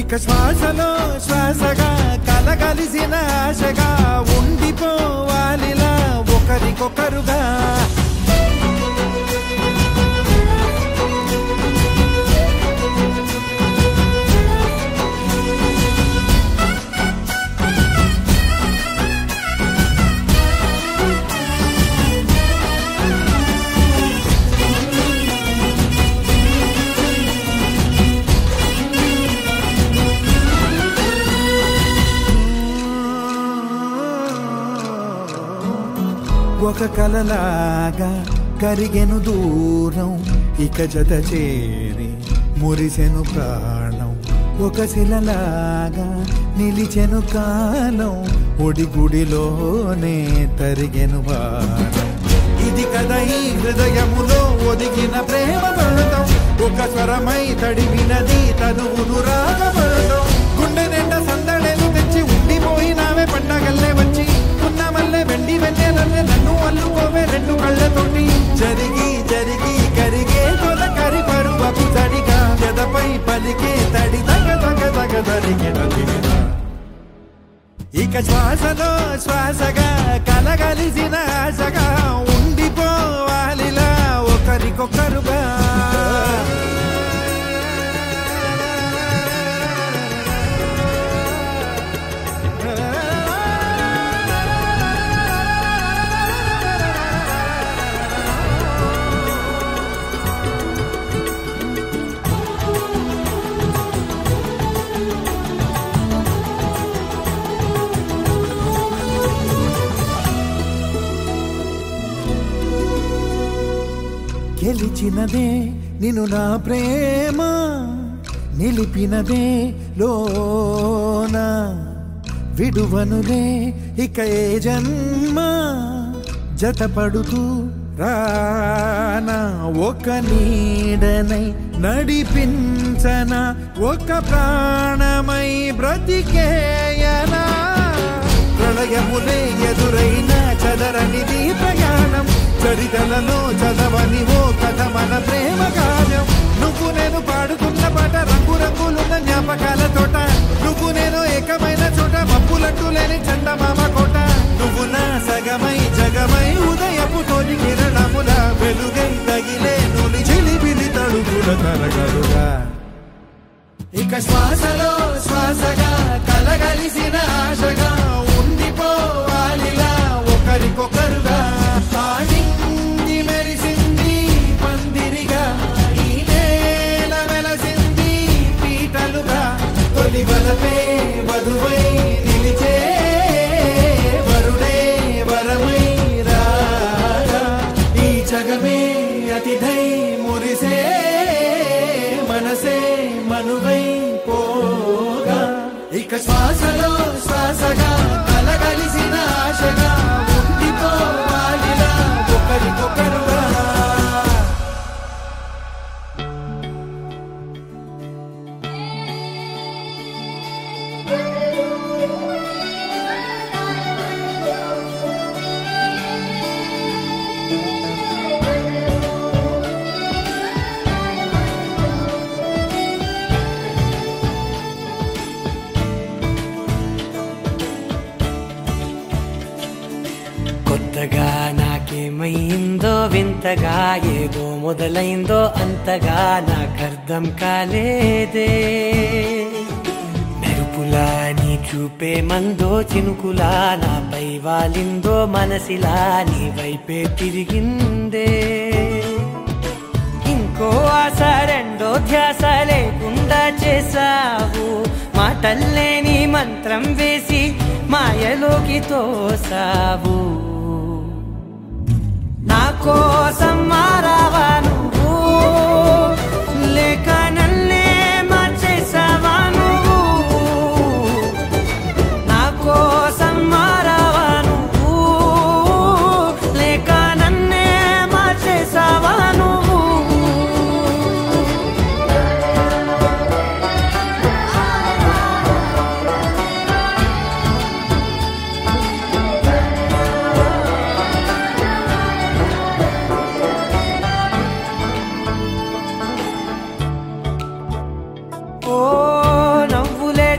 ఇక శ్వాసలో శ్వాసగా కలగలిసిన ఆశగా ఉండిపోవాలిలా ఒకరికొకరుగా ఒక కలలాగా కరిగెను దూరం ఇక జత చేరి మురిసెను ప్రాణం ఒక శిలలాగా నిలిచెను కాలం ఒడిగుడిలోనే తరిగెను భారం ఇది కదా ఈ హృదయములో ఒదిగిన ప్రేమ పడతాం ఒక స్వరమై తడివినది తనువును రాగపడతాం గుండె నిండా సందడేలు తెచ్చి ఉండిపోయినావే పండగల్లే వచ్చి మల్లె వెండి వెన్నెలల్లే నన్ను అల్లుకోవే రెండు కళ్ళతోటి జరిగి జరిగి కరిగే తొలకరి పరువపు తడిగా ఎదపై పలికే తడి తగ తగ తగ తరిగిన ఇక శ్వాసలో శ్వాసగా కలగలిసిన ఆశగా ఉండిపోవాలిలా ఒకరికొకరుగా గెలిచినదే నిన్ను నా ప్రేమ నిలిపినదే లోన విడువనులే ఇక ఏ జన్మ జతపడుతూ రానా ఒక నీడనై నడిపించనా ఒక ప్రాణమై బ్రతికేయనా ప్రళయములే ఎదురైన చదరనిది ప్రయాణం చరితలలో చదవని ఓ కథ మన ప్రేమ గానం నువ్వు నేను పాడుతున్న పాట రంగు రంగులున్న జ్ఞాపకాల తోట నువ్వు నేను ఏకమైన చోట మప్పులట్టు లేని చందమామ కోట నువ్వు నా సగమై జగమై ఉదయపు తోటి కిరణముల వెలుగై తగిలే నులి చిలిబిలి తడుగుల తరగలుగా ఇక శ్వాసలో శ్వాసగా కలగలిసిన ఆశగా ఉండిపోవాలిలా ఒకరికొకరుగా మెరిసింది పందిరిగా ఈ నేల వెలసింది మనువైపోగా ఇక శ్వాసలో శ్వాసగా కలగలిసిన ఆశగా ఉండిపోవాలిలా ఒకరికొకరుగా. కొత్తగా నాకేమైందో వింతగా ఏదో మొదలైందో అంతగా నాకర్థం కాలేదే. మెరుపులా నీ చూపే మందో చినుకులా నాపై వాలిందో మనసిలా నీ వైపే తిరిగిందే. ఇంకో ఆశ రెండో ధ్యాస లేకుండా చేసావు, మాటల్లే నీ మంత్రం వేసి మాయలోకి తోసావు. నా కోసం మారావా నువ్వు, లేక నన్నే మార్చేసావా నువ్వు. నా కోసం మారావా నువ్వు, లేక నన్నే మార్చేసావా నువ్వు.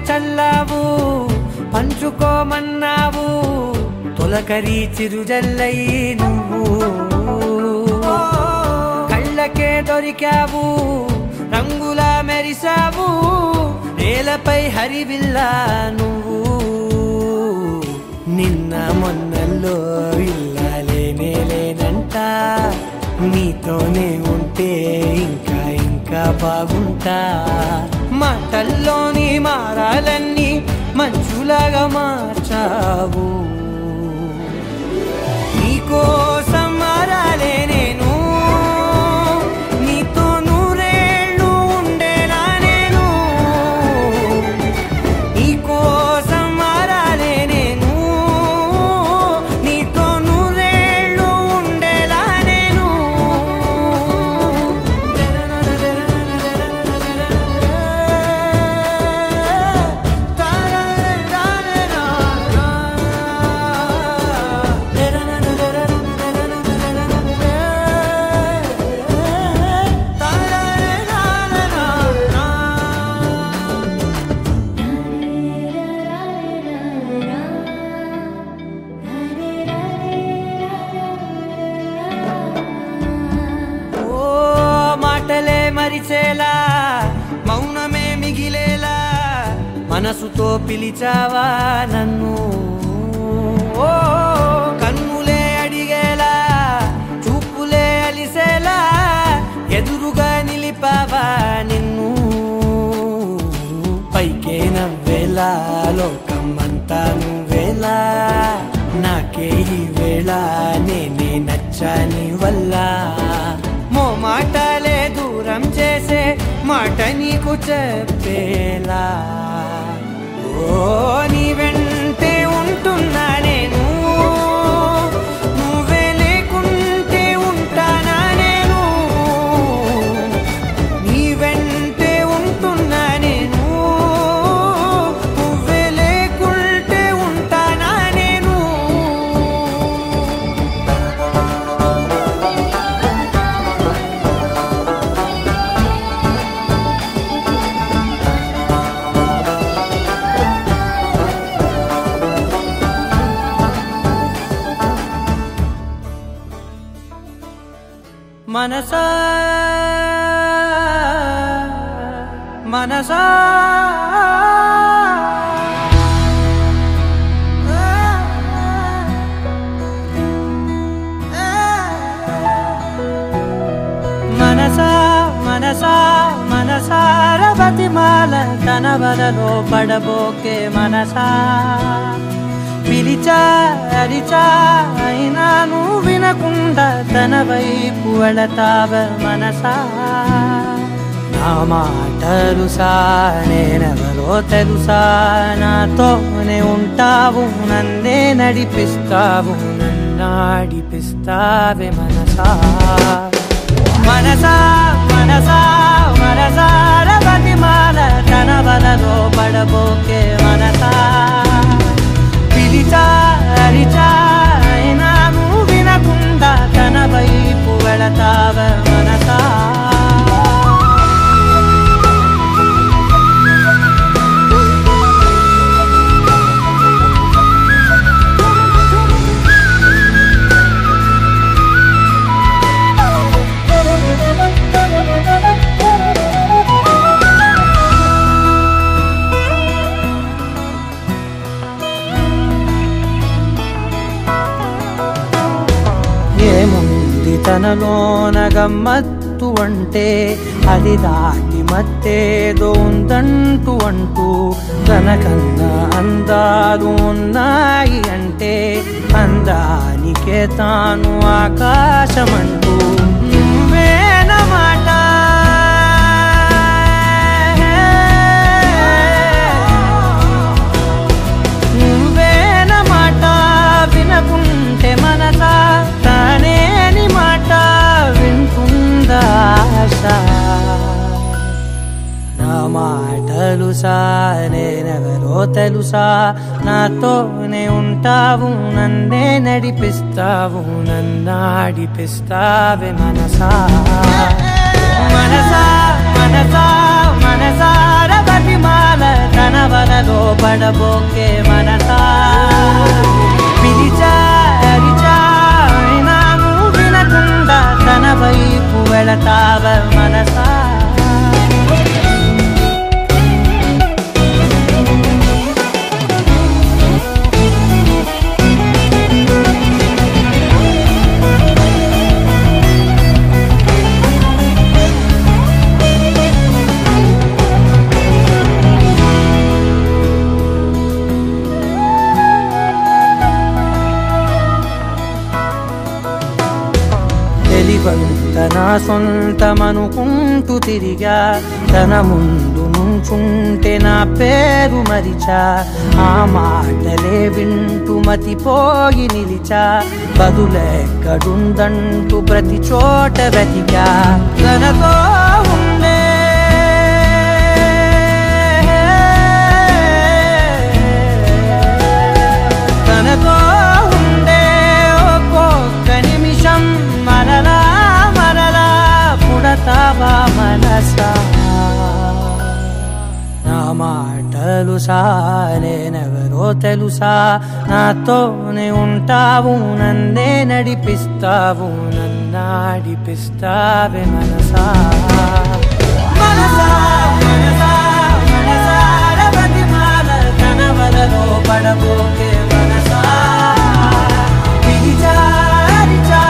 చల్లావు పంచుకోమన్నావు తొలకరి చిరుజల్లై నువ్వు. కళ్ళకే దొరికావు రంగులా మెరిసావు, నేలపై హరివిల్లా నువ్వు. నిన్న మొన్నల్లో ఇల్లాలేనే లేనంట, నీతోనే ఉంటే ఇంకా ఇంకా బాగుంటా. మాటల్లోని మారాలన్నీ మంచులాగా మార్చావు. నీకోసం మారాలే నేను, నీతో నూరేళ్ళు ఉండేనా నేను. నీకోసం మారాలే నేను, నీతో నూరేళ్ళు ఉండేలా నేను. మాటలే మరిచేలా మౌనమే మిగిలేలా మనసుతో పిలిచావా నన్ను. ఓ కన్నులే అడిగేలా చూపులే అలిసేలా ఎదురుగా నిలిపావా నిన్ను. పైకే నవ్వేలా లోకం అంతా నువ్వేలా, నాకే ఈ వేళ నేనే నచ్చాని వల్ల. మాటలే దూరం చేసే మాట నీకు చెప్పేలా. ఓ నీ వెంటే ఉంటున్నా నేను, నువ్వే లేకుంటే ఉంటానా నేను. నీ వెంటే ఉంటున్నా నేను, నువ్వే లేకుంటే ఉంటానా నేను. మనసా మనసా మనసా మనసా మనసార బతిమాల తన వలలో పడబోకే మనసా. పిలిచా అరిచా అయినా నువ్వు వినకుండా తన వైపు వెళతావ మనసా. నా మాటలుసా నేనెవరో తెలుసా నాతోనే ఉంటావు నన్నే నడిపిస్తావు నన్నాడిపిస్తావే మనసా మనసా మనసా మనసార బతిమాల తన వలలో పడబోకే మనసా పిలిచా అరిచా అయినా నువ్వు వినకుండా తన వైపు వెళతావ మనసా ఏముంది తనలోన గమ్మత్తు అంటే అది దాటి మత్తేదో ఉందంటూ అంటూ తనకన్నా అందాలు ఉన్నాయి అంటే అందానికే తాను ఆకాశమంటూ నువ్వేనమాట నువ్వేనమాట వినకుంటే మనసా తానేని మాట వింటుందా ఆశ నా మాటలుసా నేనెవరో తెలుసా నాతోనే ఉంటావు నన్నే నడిపిస్తావు నన్నాడిపిస్తావే మనసా మనసా మనసా మనసార బతిమాల తన వలలో పడబోకే మనసా పిలిచా అరిచా అయినా నువ్వు వినకుండా తన వైపు వెళతావ మనసా తన సొంతమనుకుంటూ తిరిగా తన ముందు నుంచుంటే నా పేరు మరిచా ఆ మాటలే వింటూ మతిపోయి నిలిచా బదులెక్కడుందంటూ ప్రతి చోట వెతికా తనతో ఉండే తనతో ఉండే ఒక్కొక్క నిమిషం మరలా పుడతావా మనసా నా మాటలుసా నేనెవరో తెలుసా నాతోనే ఉంటావు నన్నే నడిపిస్తావు నన్నాడిపిస్తావే మనసా మనసా మనసా మనసార బతిమాల తన వలలో పడబోకే మనసా పిలిచా అరిచా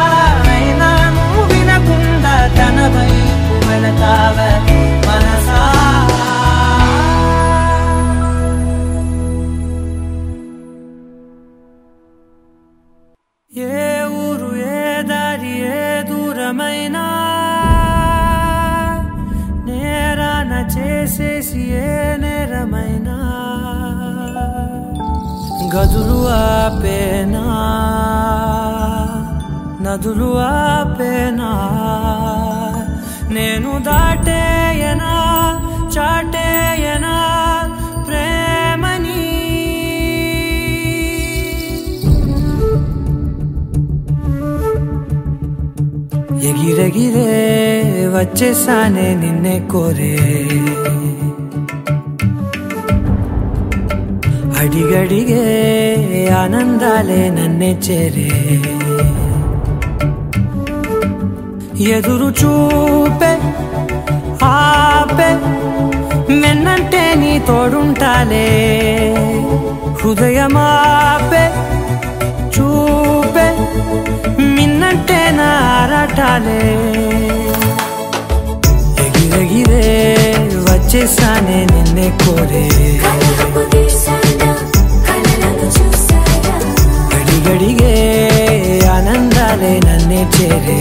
అయినా నువ్వు వినకుండా తన వైపు వెళతావ మనసా ఏ ఊరు ఏ దారి ఏ దూరమైనా నేరాన చేసేసి ఏ నేరమైనా గదులు ఆపేనా నదులు ఆపేనా నేను దాటేయనా చాటేయనా ప్రేమని ఎగిరెగిరే వచ్చేసానే నిన్నే కోరే అడిగడిగే ఆనందాలే నన్నే చేరే ఎదురు చూపే ఆపే నిన్నంటే నీ తోడుంటాలే హృదయమాపే చూపే మిన్నంటే నా ఆరాటాలే ఎగిరెగిరే వచ్చేసానే నిన్నే కోరే అడిగడిగే ఆనందాలే నన్నే చేరే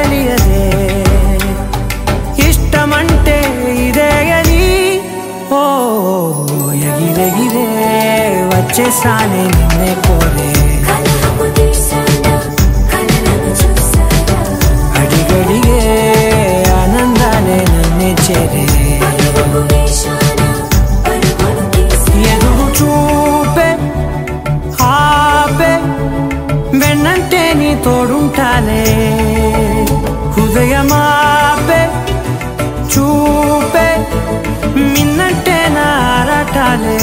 తెలియదే ఇష్టమంటే ఇదే అని ఓ ఎగిరెగిరే వచ్చేసానే నిన్నే కోరే అడిగడిగే ఆనందాలే నన్నే చేరే ఎదురు చూపే ఆపే వెన్నంటే నీ తోడుంటాలే హృదయమాపే చూపే మిన్నంటే నారాటాలే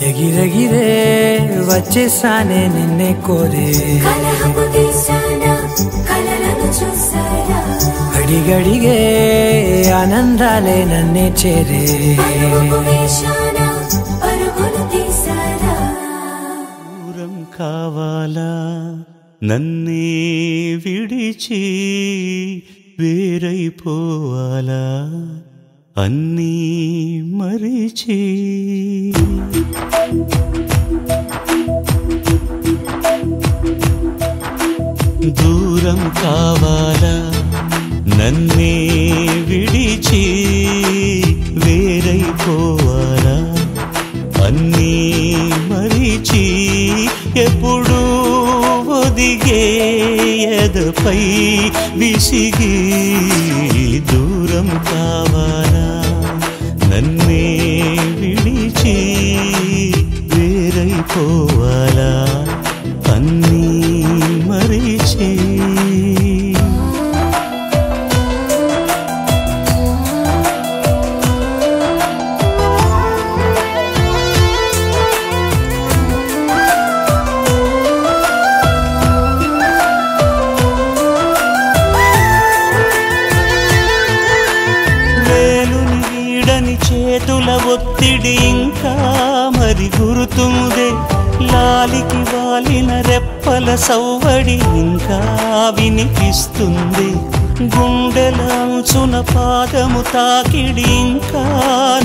ఎగిరెగిరే వచ్చేసానే నిన్నే కోరే అడిగడిగే ఆనందాలే నన్నే చేరే దూరం కావాలా నన్నే విడిచి వేరైపోవాలా అన్నీ మరిచి దూరం కావాలా నన్నే విడిచి వేరైపోవాలా అన్నీ మరిచి ఎప్పుడు ఒదిగే ఎదపై విసిగి దూరం కావాలా నన్నే విడిచి వేరైపోవాలా అన్నీ మరిచి చేతుల ఒత్తిడి ఇంకా మరి గురుతుందే లాలికి వాలిన రెప్పల సవ్వడి ఇంకా వినిపిస్తుంది గుండెల అంచున పాదము తాకిడి ఇంకా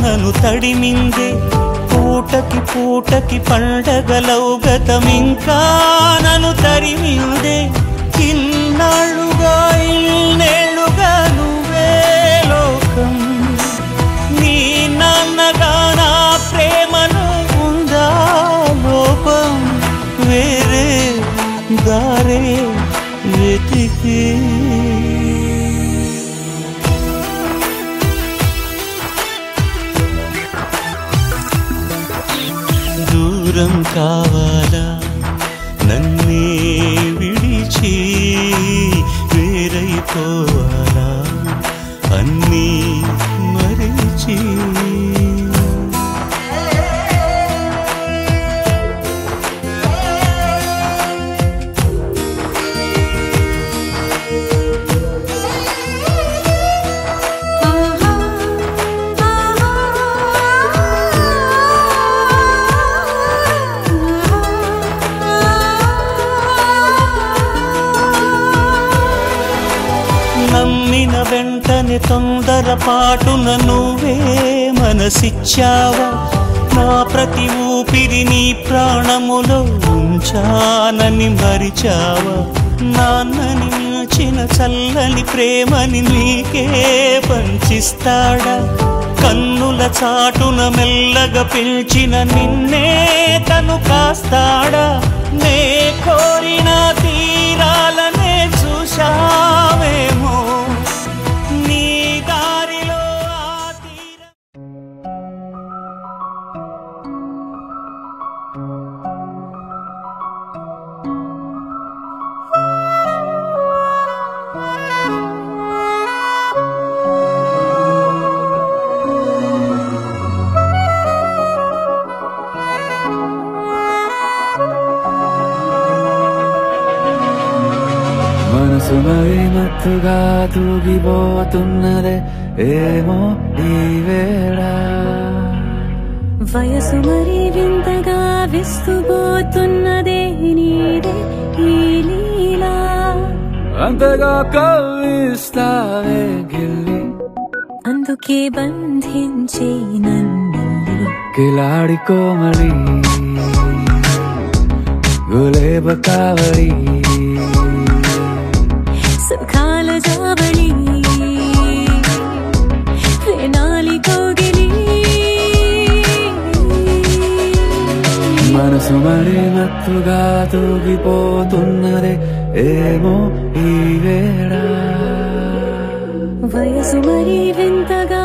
నన్ను తడిమిందే పూటకి పూటకి పండగలవు గతమింకా నన్ను తరిమిందే ఇన్నాళ్ళుగా ఇన్నేళ్ళుగా నువ్వే లోకం నీ నాన్నగా నా ప్రేమను ఉందా లోపం వేరే దారే వెతికి దూరం కావాలా నన్నే విడిచి వేరైపోవాలా అన్నీ మరిచి నమ్మిన వెంటనే తొందరపాటున నువ్వే మనసిచ్చావా నా ప్రతి ఊపిరి నీ ప్రాణములో ఉంచానని మరిచావా నాన్నని మించిన చల్లని ప్రేమని నీకే పంచిస్తాడా కన్నుల చాటున మెల్లగా పిలిచిన నిన్నే తను కాస్తాడా నే కోరిన తీరాలనే చూశావేమో నీ దారిలో ఆ తీర మనసు మరి మత్తుగా తూగిపోతున్నదే ఏమో ఈ వేళ వయసు మరి వింతగా విస్తుపోతున్నదే నీదే ఈ లీలా అంతగా కవ్విస్తావే గిల్లి అందుకే బంధించి నన్ను కిలాడి కోమలి గులేబ కావలి సుఖాల జాబళి వేనాలి కోగిలి మనసు మరి మత్తుగా తూగిపోతున్నదే ఏమో ఈ వేళ వయసు మరి వింతగా